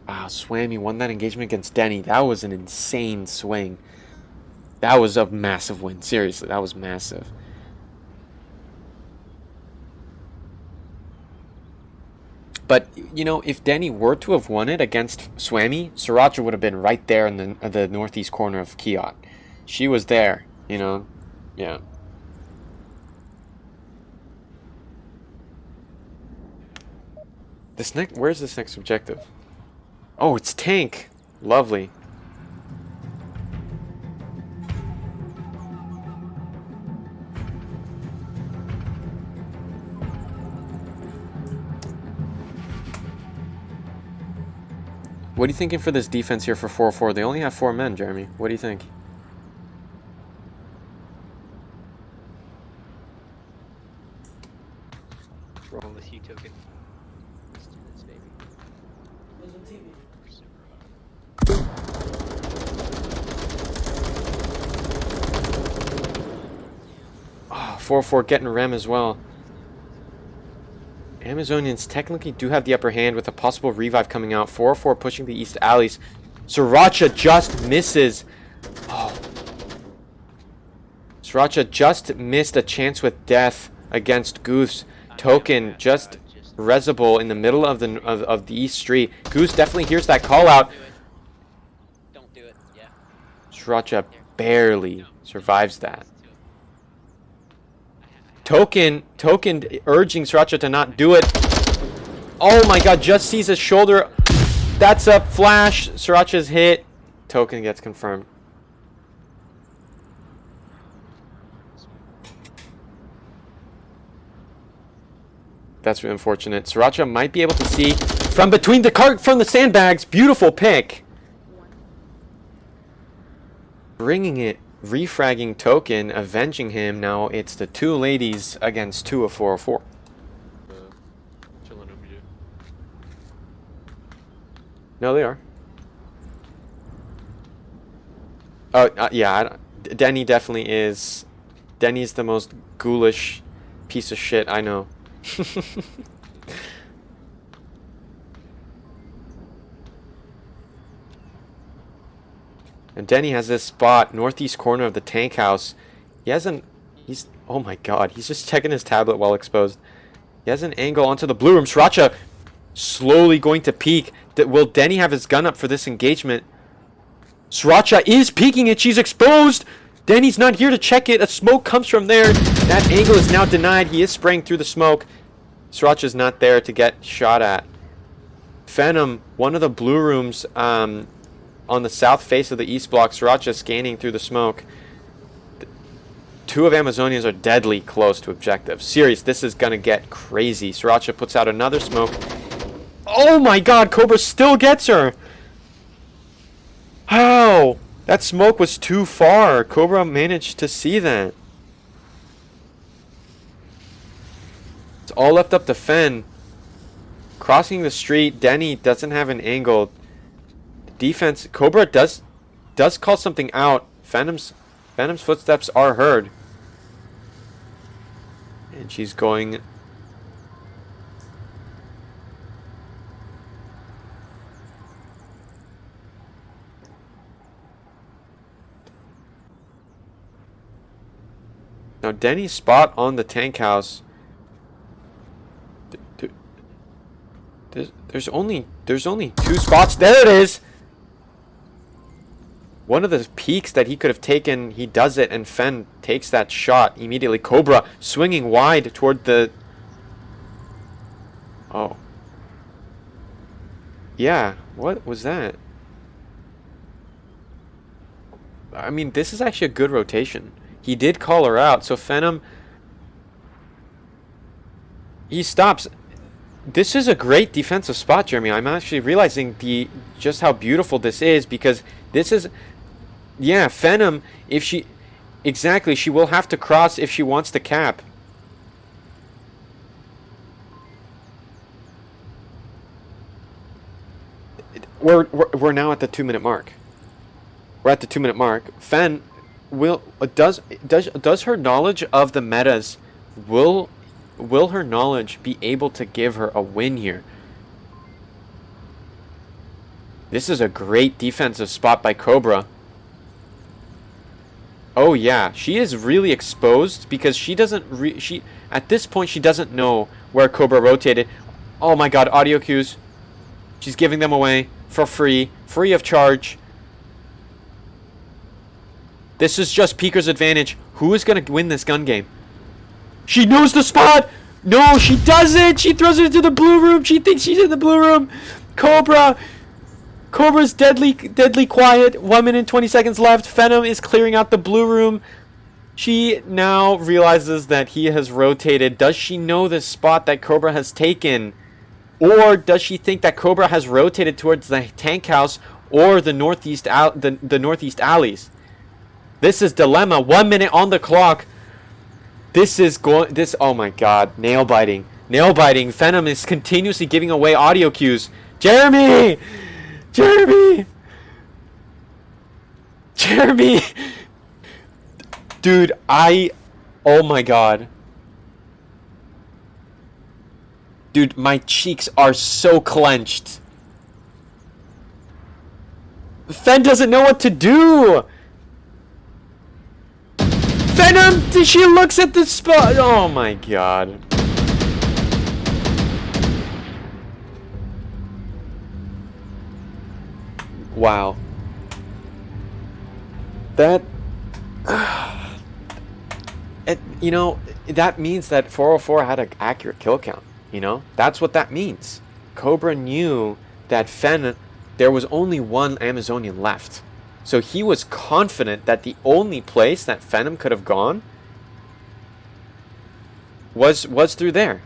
Wow, Swammy won that engagement against Denny. That was an insane swing. That was a massive win. Seriously, that was massive. But, you know, if Denny were to have won it against Swammy, Sriracha would have been right there in the northeast corner of Kiot. She was there, you know? Yeah. Where's this next objective? Oh, it's tank. Lovely. What are you thinking for this defense here for 4-4? They only have 4 men, Jeremy. What do you think? Rolling with you, Token. Let's do this, baby. Oh, 4-4 getting Rem as well. Amazonians technically do have the upper hand with a possible revive coming out. 4-4 pushing the east alleys. Sriracha just misses. Oh. Sriracha just missed a chance with death against Goose. Token just resible in the middle of the east street. Goose definitely hears that call out. Don't do it. Yeah. Sriracha barely survives that. Token urging Sriracha to not do it. Oh my god, just sees his shoulder. That's a flash. Sriracha's hit. Token gets confirmed. That's really unfortunate. Sriracha might be able to see from between from the sandbags. Beautiful pick. Bringing it. Refragging Token, avenging him. Now it's the 2 ladies against 2 of 404. No, they are. Oh, yeah. Denny definitely is. Denny's the most ghoulish piece of shit I know. And Denny has this spot, northeast corner of the tank house. Oh my god, he's just checking his tablet while exposed. He has an angle onto the blue room. Sriracha slowly going to peek. Will Denny have his gun up for this engagement? Sriracha is peeking it. She's exposed. Denny's not here to check it. A smoke comes from there. That angle is now denied. He is spraying through the smoke. Sriracha's not there to get shot at. Phenom, one of the blue rooms, on the south face of the east block. Sriracha scanning through the smoke. 2 of Amazonians are deadly close to objective. Serious, this is gonna get crazy. Sriracha puts out another smoke. Oh my god, Cobra still gets her! How? That smoke was too far. Cobra managed to see that. It's all left up to Fen. Crossing the street, Denny doesn't have an angle. Defense, Cobra does call something out. Phenom's footsteps are heard. And she's going... Now Denny's spot on the tank house. There's only There's only 2 spots. There it is! One of the peaks that he could have taken, he does it, and Fen takes that shot immediately. Cobra swinging wide toward the... Oh. Yeah, what was that? I mean, this is actually a good rotation. He did call her out, so Phenom... He stops. This is a great defensive spot, Jeremy. I'm actually realizing just how beautiful this is, because this is... Yeah, Phenom, if she... Exactly, she will have to cross if she wants to cap. We're now at the 2-minute mark. We're at the 2-minute mark. Fen does her knowledge of the metas will her knowledge be able to give her a win here? This is a great defensive spot by Cobra. Oh yeah, she is really exposed because she doesn't at this point she doesn't know where Cobra rotated. Oh my god, audio cues. She's giving them away for free of charge. This is just Peeker's advantage. Who is going to win this gun game? She knows the spot! No, she doesn't! She throws it into the blue room! She thinks she's in the blue room! Cobra's deadly quiet. 1 minute 20 seconds left. Phenom is clearing out the blue room. She now realizes that he has rotated. Does she know the spot that Cobra has taken? Or does she think that Cobra has rotated towards the tank house or the northeast the northeast alleys? This is dilemma. 1 minute on the clock. Oh my god, nail biting. Phenom is continuously giving away audio cues. Jeremy! Dude, oh my god. Dude, my cheeks are so clenched. Fen doesn't know what to do. Phenom, she looks at the spot. Oh my god. Wow. That... you know, that means that 404 had an accurate kill count. You know, that's what that means. Cobra knew that there was only one Amazonian left. So he was confident that the only place that Phenom could have gone was through there.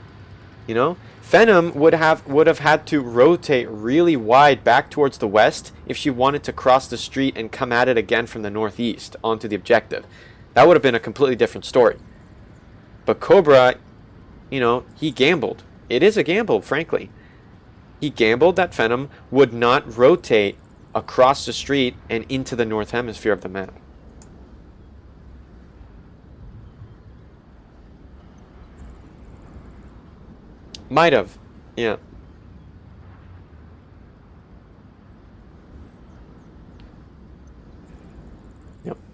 You know? Phenom would have had to rotate really wide back towards the west if she wanted to cross the street and come at it again from the northeast onto the objective. That would have been a completely different story. But Cobra, you know, he gambled. It is a gamble, frankly. He gambled that Phenom would not rotate across the street and into the north hemisphere of the map. Might have, yeah.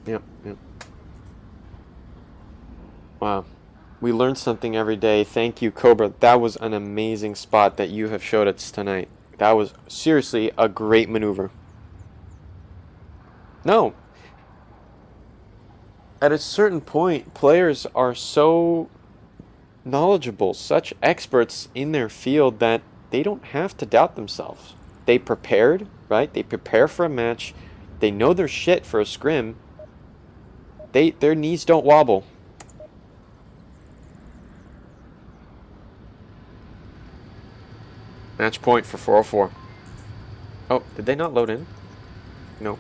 Yep. Wow. We learn something every day. Thank you, Cobra. That was an amazing spot that you have showed us tonight. That was seriously a great maneuver. No. At a certain point, players are so knowledgeable, such experts in their field that they don't have to doubt themselves. They prepared, right? They prepare for a match. They know their shit for a scrim. Their knees don't wobble. Match point for 404. Oh, did they not load in? No.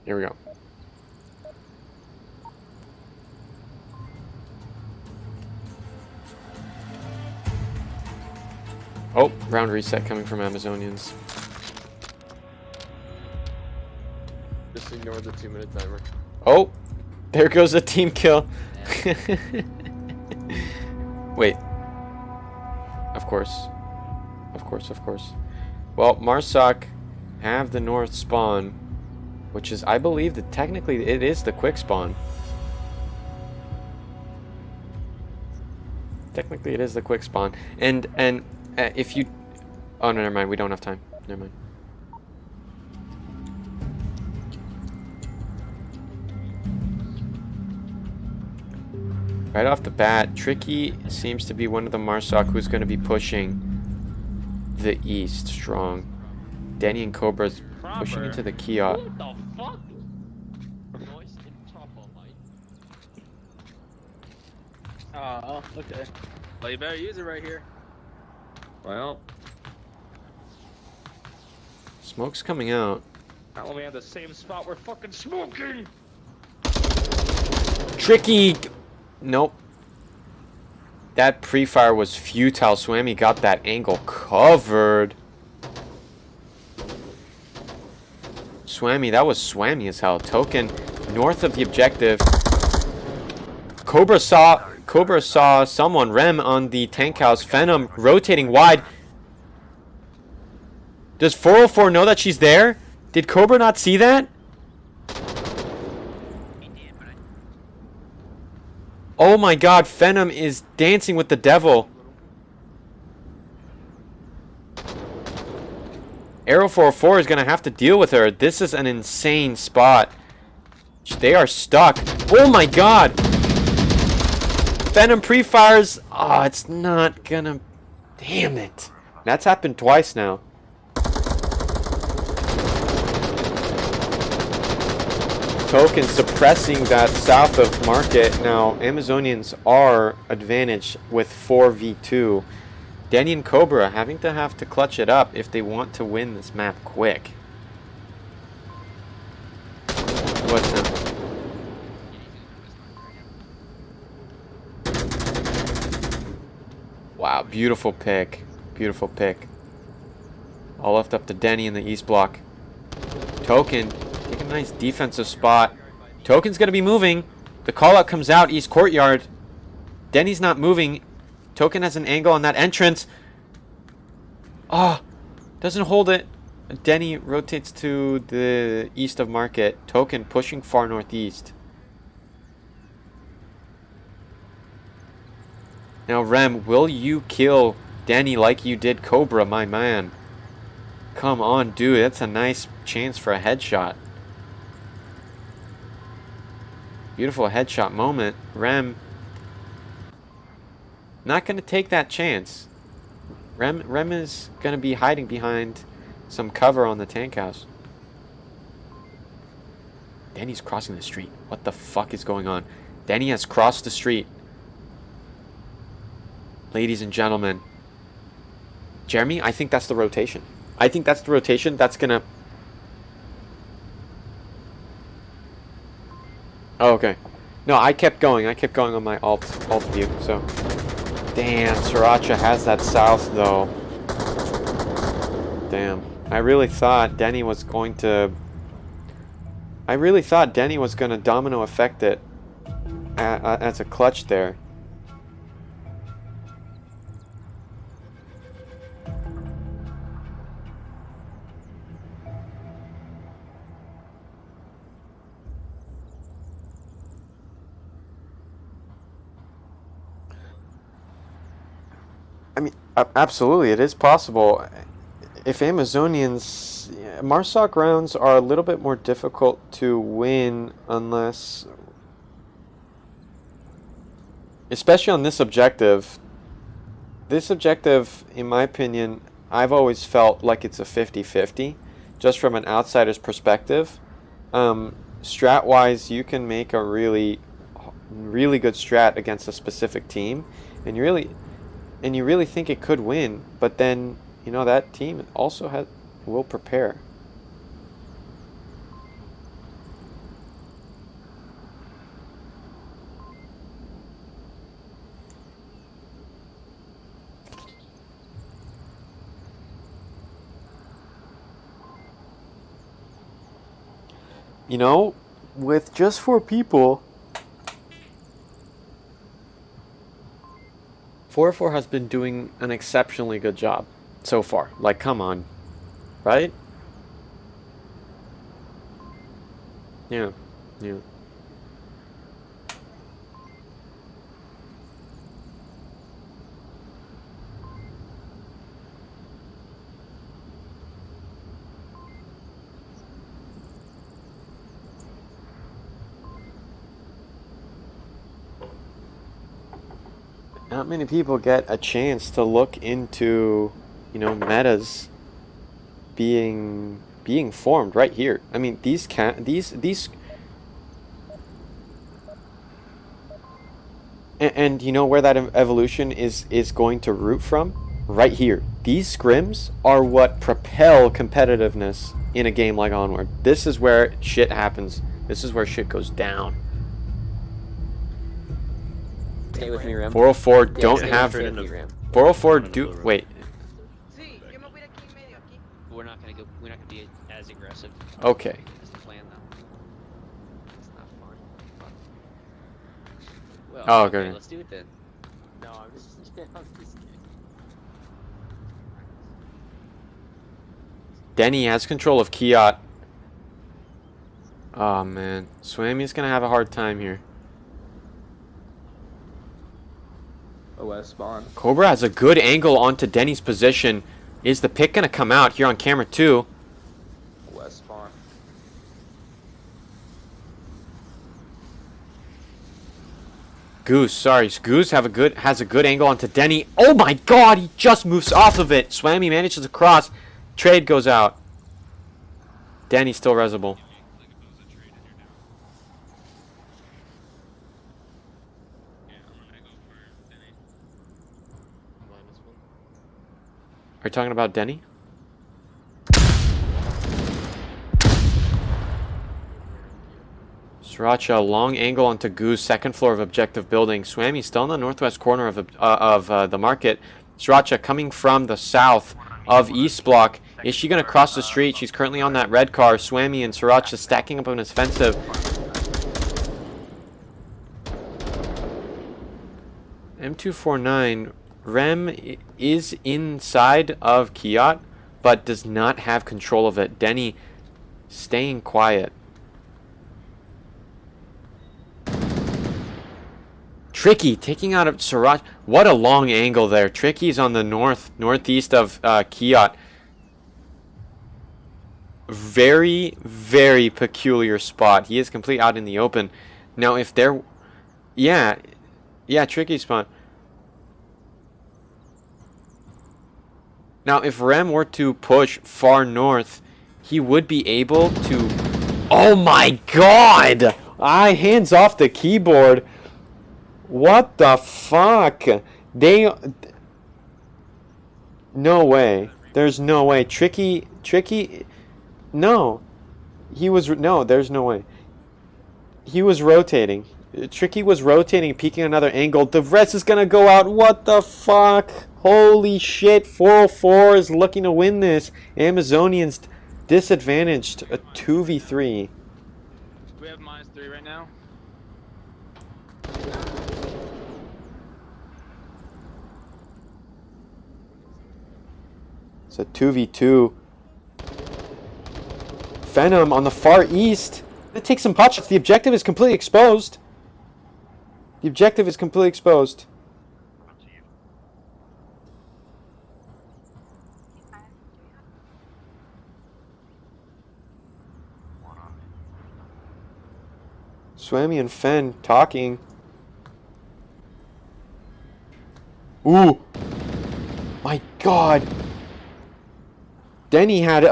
Here we go. Oh, round reset coming from Amazonians. Just ignore the 2-minute timer. Oh, There goes a team kill. Wait. Of course. Of course, of course. Well, Marsoc have the north spawn, which is, I believe, that technically it is the quick spawn. Technically, it is the quick spawn. And if you... Oh, no, never mind. We don't have time. Never mind. Right off the bat, Tricky seems to be one of the Marsoc who's going to be pushing the east strong. Danny and Cobra's pushing into the kiosk. What the fuck? Noise in trouble, mate. Oh, okay. Well, you better use it right here. Well, Smoke's coming out. now let me have the same spot we're fucking smoking. Tricky! Nope. That pre-fire was futile. Swammy got that angle covered. Swammy, that was Swammy as hell. Token north of the objective. Cobra saw someone. Rem on the tank house. Phenom rotating wide. Does 404 know that she's there? Did Cobra not see that? Oh my god, Phenom is dancing with the devil. Arrow 404 is going to have to deal with her. This is an insane spot. They are stuck. Oh my god! Phenom pre-fires. Oh, it's not gonna... Damn it. That's happened twice now. Token suppressing that south of market. Now, Amazonians are advantaged with 4v2. Danny and Cobra having to have to clutch it up if they want to win this map quick. What's that? Wow, beautiful pick. Beautiful pick. All left up to Denny in the east block. Token, take a nice defensive spot. Token's gonna be moving. The call out comes out east courtyard. Denny's not moving. Token has an angle on that entrance. Ah, doesn't hold it. Denny rotates to the east of market. Token pushing far northeast. Now, Rem, will you kill Denny like you did Cobra, my man? Come on, dude. That's a nice chance for a headshot. Beautiful headshot moment. Rem, not going to take that chance. Rem is going to be hiding behind some cover on the tank house. Danny's crossing the street. What the fuck is going on? Danny has crossed the street. Ladies and gentlemen. Jeremy, I think that's the rotation. I think that's the rotation. That's going to... Oh, okay. No, I kept going. I kept going on my alt view, so... Damn, Sriracha has that south, though. Damn. I really thought Denny was going to... I really thought Denny was going to domino effect it as a clutch there. I mean, absolutely, it is possible. If Amazonians... Marsoc rounds are a little bit more difficult to win unless... Especially on this objective. This objective, in my opinion, I've always felt like it's a 50-50. Just from an outsider's perspective. Strat-wise, you can make a really good strat against a specific team. And you really think it could win, but then, you know, that team also will prepare. You know, with just 4 people, 404 has been doing an exceptionally good job so far. Like, come on. Right? Yeah. Yeah. Not many people get a chance to look into, you know, metas being formed right here. I mean, these and you know where that evolution is going to root from? Right here. These scrims are what propel competitiveness in a game like Onward. This is where shit happens. This is where shit goes down. Stay with me, Ram. 404 don't have... Stay with me, Ram. 404 do... Wait. We're not gonna be as aggressive. Okay. That's the plan, though. It's not fun. Well, Oh, okay, okay. let's do it then. No, I'm just kidding. Denny has control of Kiat. Oh man, Swami's gonna have a hard time here. OS spawn. Cobra has a good angle onto Denny's position. Is the pick gonna come out here on camera too? OS spawn. Goose, sorry, Goose has a good angle onto Denny. Oh my God, he just moves off of it. Swami manages to cross. Trade goes out. Denny still resable. Are you talking about Denny? Sriracha, long angle onto Goose, second floor of objective building. Swami still in the northwest corner of the market. Sriracha coming from the south of East Block. Is she going to cross the street? She's currently on that red car. Swami and Sriracha stacking up on his offensive. M249, Rem is inside of Kiat, but does not have control of it. Denny staying quiet. Tricky taking out of Sriracha. What a long angle there. Tricky's on the northeast of Kiat. Very, very peculiar spot. He is completely out in the open. Now, if there... Yeah, tricky spot. Now, if Rem were to push far north, he would be able to... Oh my God! Hands off the keyboard. What the fuck? No way. There's no way. Tricky... No. No, there's no way. He was rotating. Tricky was rotating, peeking another angle. The rest is gonna go out. What the fuck? Holy shit. 404 is looking to win this. Amazonians disadvantaged. A 2v3. We have -3 right now. It's a 2v2. Venom on the far east. It takes some pot shots. The objective is completely exposed. The objective is completely exposed. Swami and Fen talking. Ooh. My God. Denny had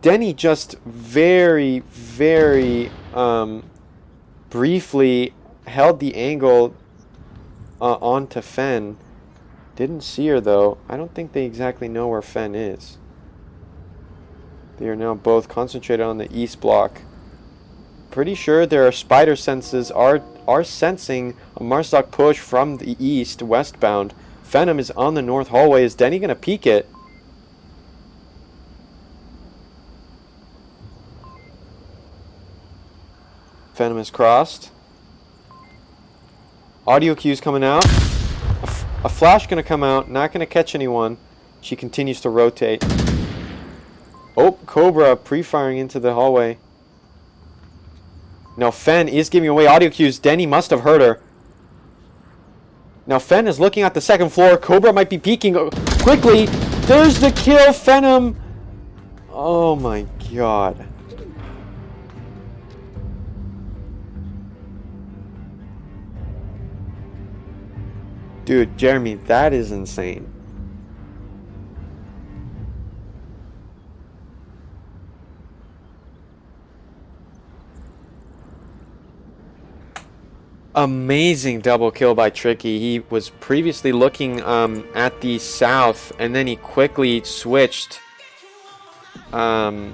Denny just very briefly held the angle onto Fen. Didn't see her though. I don't think they exactly know where Fen is. They are now both concentrated on the east block. Pretty sure their spider senses are sensing a Marstock push from the east westbound. Venom is on the north hallway. Is Denny gonna peek it? Venom is crossed. Audio cues coming out. A flash gonna come out, not gonna catch anyone. She continues to rotate. Oh, Cobra pre-firing into the hallway. Now Fen is giving away audio cues. Denny must have heard her. Now Fen is looking at the second floor. Cobra might be peeking quickly. There's the kill, Phenom. Oh my god. Dude, Jeremy, that is insane. Amazing double kill by Tricky. He was previously looking at the south, and then he quickly switched. Wow.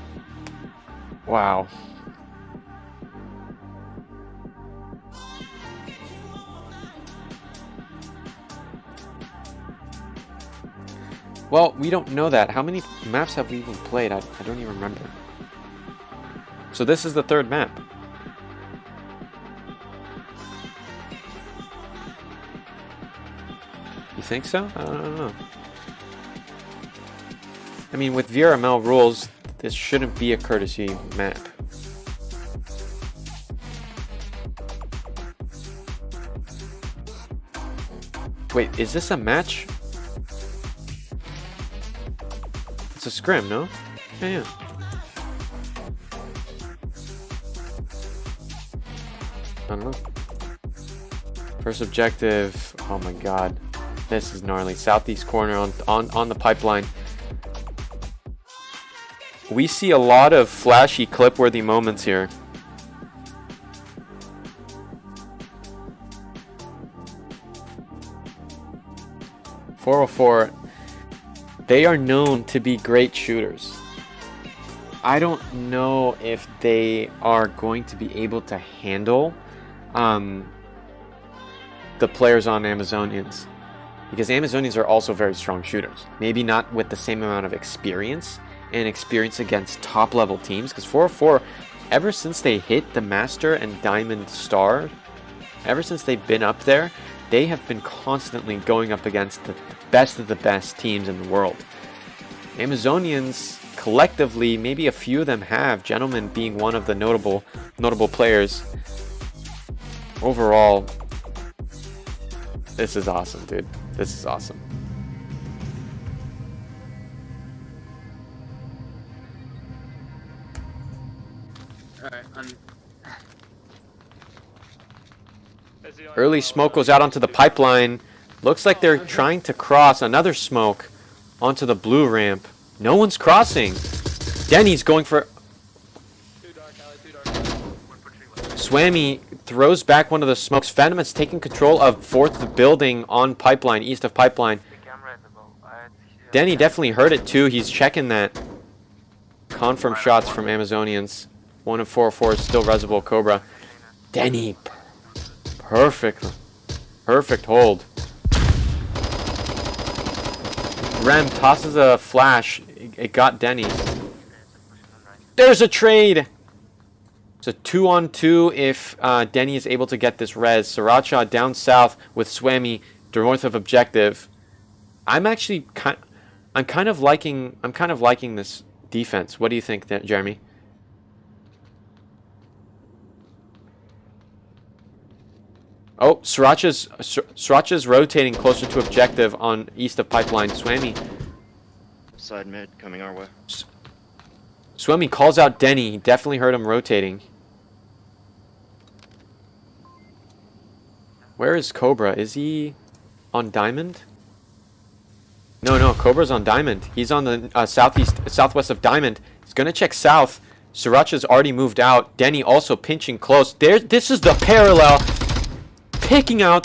Well, we don't know that. How many maps have we even played? I don't even remember. So this is the third map. You think so? I don't know. I mean, with VRML rules, this shouldn't be a courtesy map. Wait, is this a match? It's a scrim, no? Yeah. I don't know. First objective. Oh my god. This is gnarly. Southeast corner on the pipeline. We see a lot of flashy clip-worthy moments here. .404. They are known to be great shooters. I don't know if they are going to be able to handle the players on Amazonians. Because Amazonians are also very strong shooters. Maybe not with the same amount of experience and experience against top level teams. Because 404, ever since they hit the Master and Diamond Star, ever since they've been up there, they have been constantly going up against the best of the best teams in the world. Amazonians, collectively, maybe a few of them have, Gentleman being one of the notable players. Overall, this is awesome, dude. This is awesome. Early smoke goes out onto the pipeline. Looks like they're trying to cross another smoke onto the blue ramp. No one's crossing. Denny's going for... Swammy throws back one of the smokes. Phantom is taking control of fourth building on pipeline, east of pipeline. Denny definitely heard it too. He's checking that. Confirm shots from Amazonians. 1 of 404 is still Reservoir Cobra. Denny. Perfect hold. Rem tosses a flash. It got Denny. There's a trade! It's a 2-on-2 if Denny is able to get this res. Sriracha down south with Swammy north of objective. I'm kind of liking this defense. What do you think, Jeremy? Oh, Sriracha's rotating closer to objective on east of pipeline. Swammy. Side mid coming our way. Swammy calls out Denny. He definitely heard him rotating. Where is Cobra? Is he on Diamond? No, Cobra's on Diamond. He's on the southwest of Diamond. He's gonna check south. Sriracha's already moved out. Denny also pinching close. This is the parallel. Picking out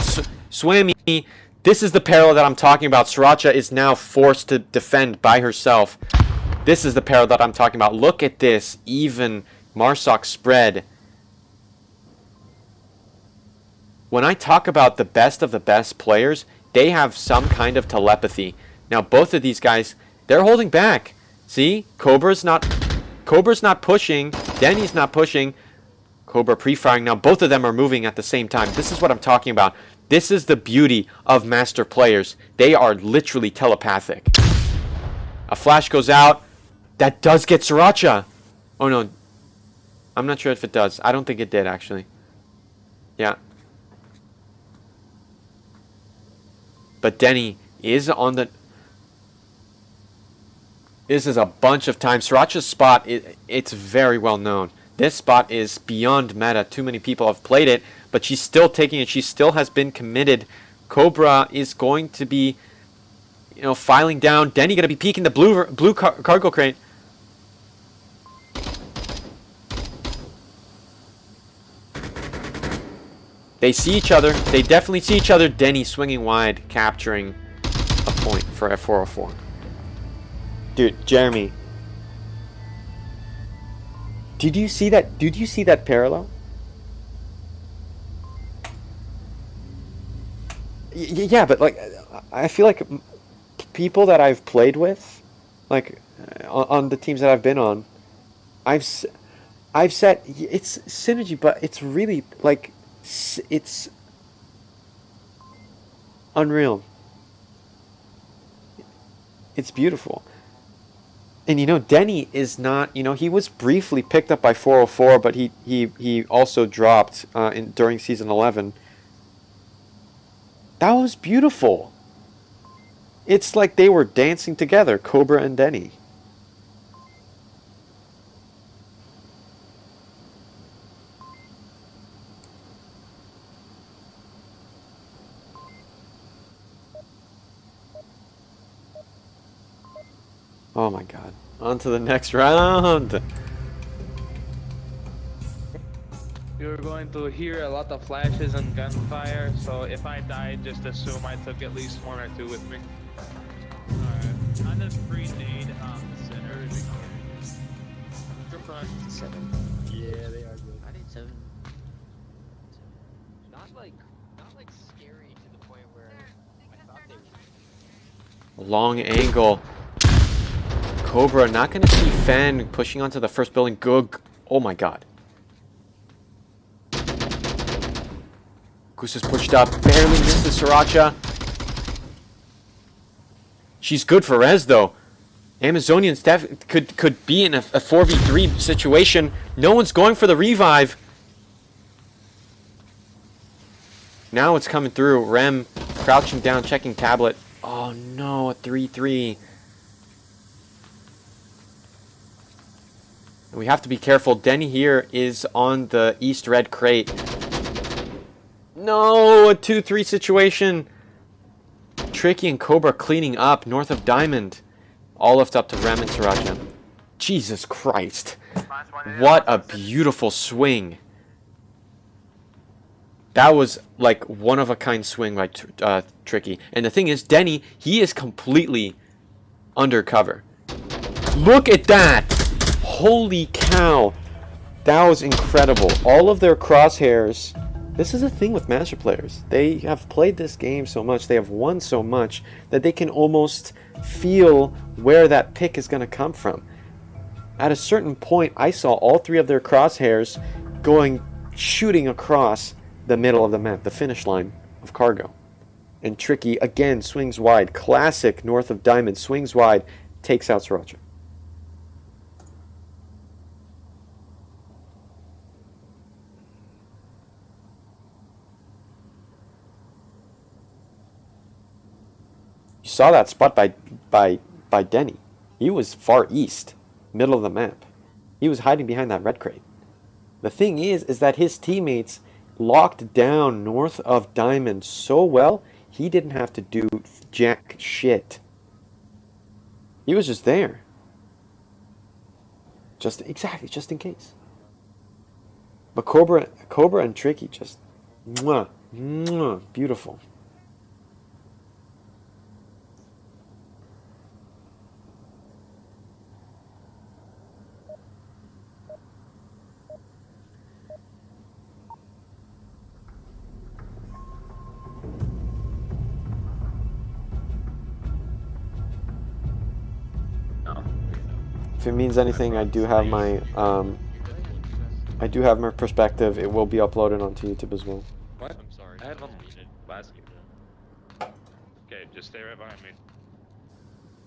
Swammy. This is the parallel that I'm talking about. Sriracha is now forced to defend by herself. This is the parallel that I'm talking about. Look at this even Marsoc spread. When I talk about the best of the best players, they have some kind of telepathy. Now both of these guys, they're holding back. See? Cobra's not pushing. Denny's not pushing. Cobra pre-firing. Now both of them are moving at the same time. This is what I'm talking about. This is the beauty of master players. They are literally telepathic. A flash goes out. That does get Sriracha. Oh no. I'm not sure if it does. I don't think it did, actually. Yeah. But Denny is on the... This is a bunch of time. Sriracha's spot, it's very well known. This spot is beyond meta. Too many people have played it, but she's still taking it. She still has been committed. Cobra is going to be, you know, filing down. Denny going to be peeking the blue cargo crate. They see each other. They definitely see each other. Denny swinging wide, capturing a point for F404. Dude, Jeremy. Did you see that? Did you see that parallel? Yeah, but like, I feel like people that I've played with, like on the teams that I've been on, I've said it's synergy, but it's really like it's unreal. It's beautiful. And you know, Denny is not, you know, he was briefly picked up by 404, but he also dropped during season 11. That was beautiful. It's like they were dancing together, Cobra and Denny. Oh my god. On to the next round. You're going to hear a lot of flashes and gunfire, so if I die, just assume I took at least 1 or 2 with me. Alright. On this pre-nade, center is 7. Yeah, they are good. I need 7. Not like scary to the point where I thought they were. Long angle. Cobra not going to see Fan pushing onto the first building. Good. Oh my god. Goose is pushed up. Barely misses Sriracha. She's good for res though. Amazonians could be in a 4v3 situation. No one's going for the revive. Now it's coming through. Rem crouching down, checking tablet. Oh no, a 3-3. We have to be careful. Denny here is on the east red crate. No, a 2-3 situation. Tricky and Cobra cleaning up north of Diamond. All left up to Rem and Sriracha. Jesus Christ. What a beautiful swing. That was like one of a kind swing by Tricky. And the thing is, Denny, he is completely undercover. Look at that. Holy cow. That was incredible. All of their crosshairs. This is a thing with master players. They have played this game so much, they have won so much, that they can almost feel where that pick is going to come from. At a certain point, I saw all 3 of their crosshairs shooting across the middle of the map, the finish line of Cargo. And Tricky, again, swings wide. Classic north of Diamond, swings wide, takes out Sriracha. You saw that spot by Denny. He was far east, middle of the map. He was hiding behind that red crate. The thing is that his teammates locked down north of Diamond so well, he didn't have to do jack shit. He was just there. Just in case. But Cobra and Tricky just mwah, mwah, beautiful. If it means anything, I do have my perspective. It will be uploaded onto YouTube as well. What? I'm sorry. I have unmuted, but I last game. Okay, just stay right behind me.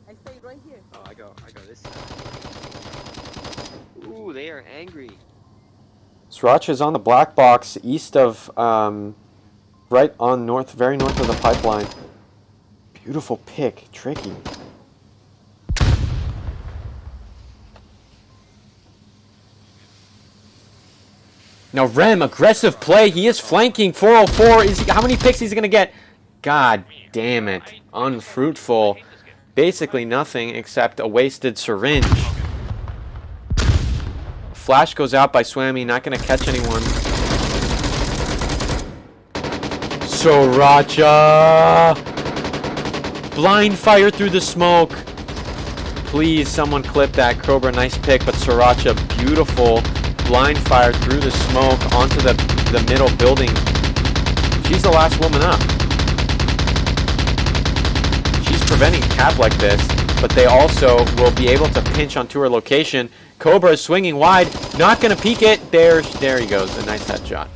I stayed right here. Oh, I go this side. Ooh, they are angry. Sriracha's on the black box east of, right on north, very north of the pipeline. Beautiful pick, tricky. Now Rem, aggressive play. He is flanking 404. How many picks is he gonna get? God damn it, unfruitful. Basically nothing except a wasted syringe. Flash goes out by Swammy, not gonna catch anyone. Sriracha! Blind fire through the smoke. Please, someone clip that. Cobra, nice pick, but Sriracha, beautiful. Blind fire through the smoke onto the middle building. She's the last woman up. She's preventing cap like this, but they also will be able to pinch onto her location. Cobra is swinging wide, not gonna peek it. There he goes, a nice headshot.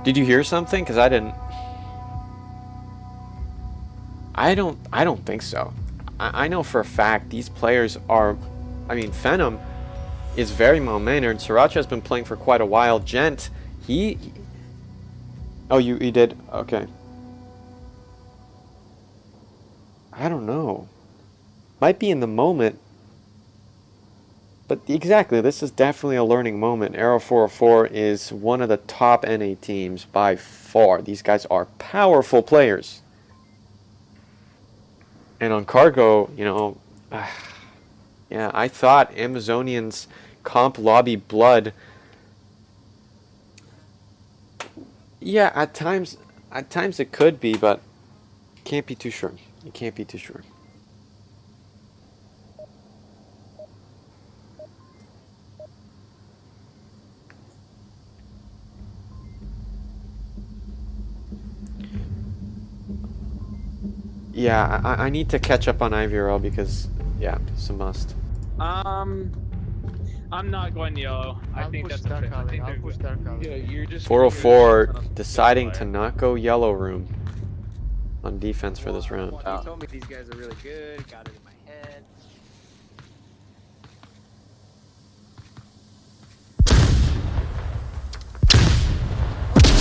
Did you hear something? Because I didn't. I don't think so. I know for a fact these players are. I mean, Phenom is very well-mannered. Sriracha has been playing for quite a while. Gent, he oh, you did? Okay. I don't know. Might be in the moment. But exactly, this is definitely a learning moment. Arrow 404 is one of the top NA teams by far. These guys are powerful players. And on Cargo, you know, yeah, I thought Amazonian's comp lobby blood. Yeah, at times it could be, but can't be too sure. You can't be too sure. Yeah, I need to catch up on IVRL because, yeah, it's a must. I'm not going yellow. I think that's a fit. I'll push dark alley. Yeah, you're just 404 deciding to not go yellow room on defense for this round. You told me these guys are really good. Got it in my head.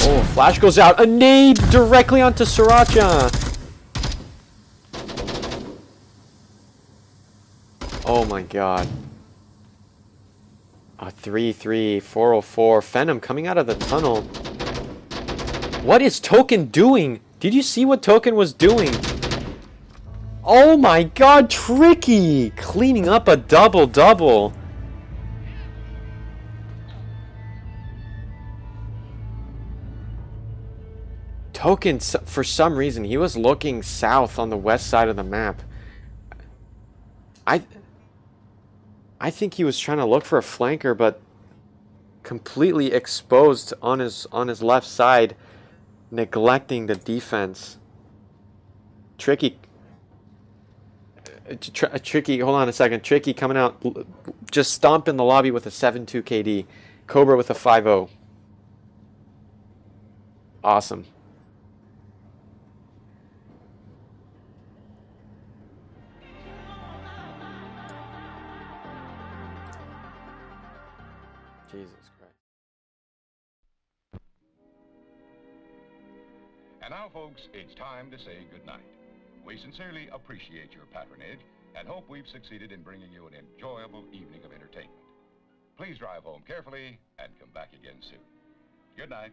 Oh, flash goes out. A nade directly onto Sriracha. Oh my god. A 3-3, 404. Phenom coming out of the tunnel. What is Token doing? Did you see what Token was doing? Oh my god, Tricky! Cleaning up a double-double. Token, for some reason, he was looking south on the west side of the map. I think he was trying to look for a flanker, but completely exposed on his left side, neglecting the defense. Tricky. Tricky, hold on a second. Tricky coming out, just stomping the lobby with a 7-2 KD. Cobra with a 5-0. Awesome. Jesus Christ. And now, folks, it's time to say goodnight. We sincerely appreciate your patronage and hope we've succeeded in bringing you an enjoyable evening of entertainment. Please drive home carefully and come back again soon. Good night.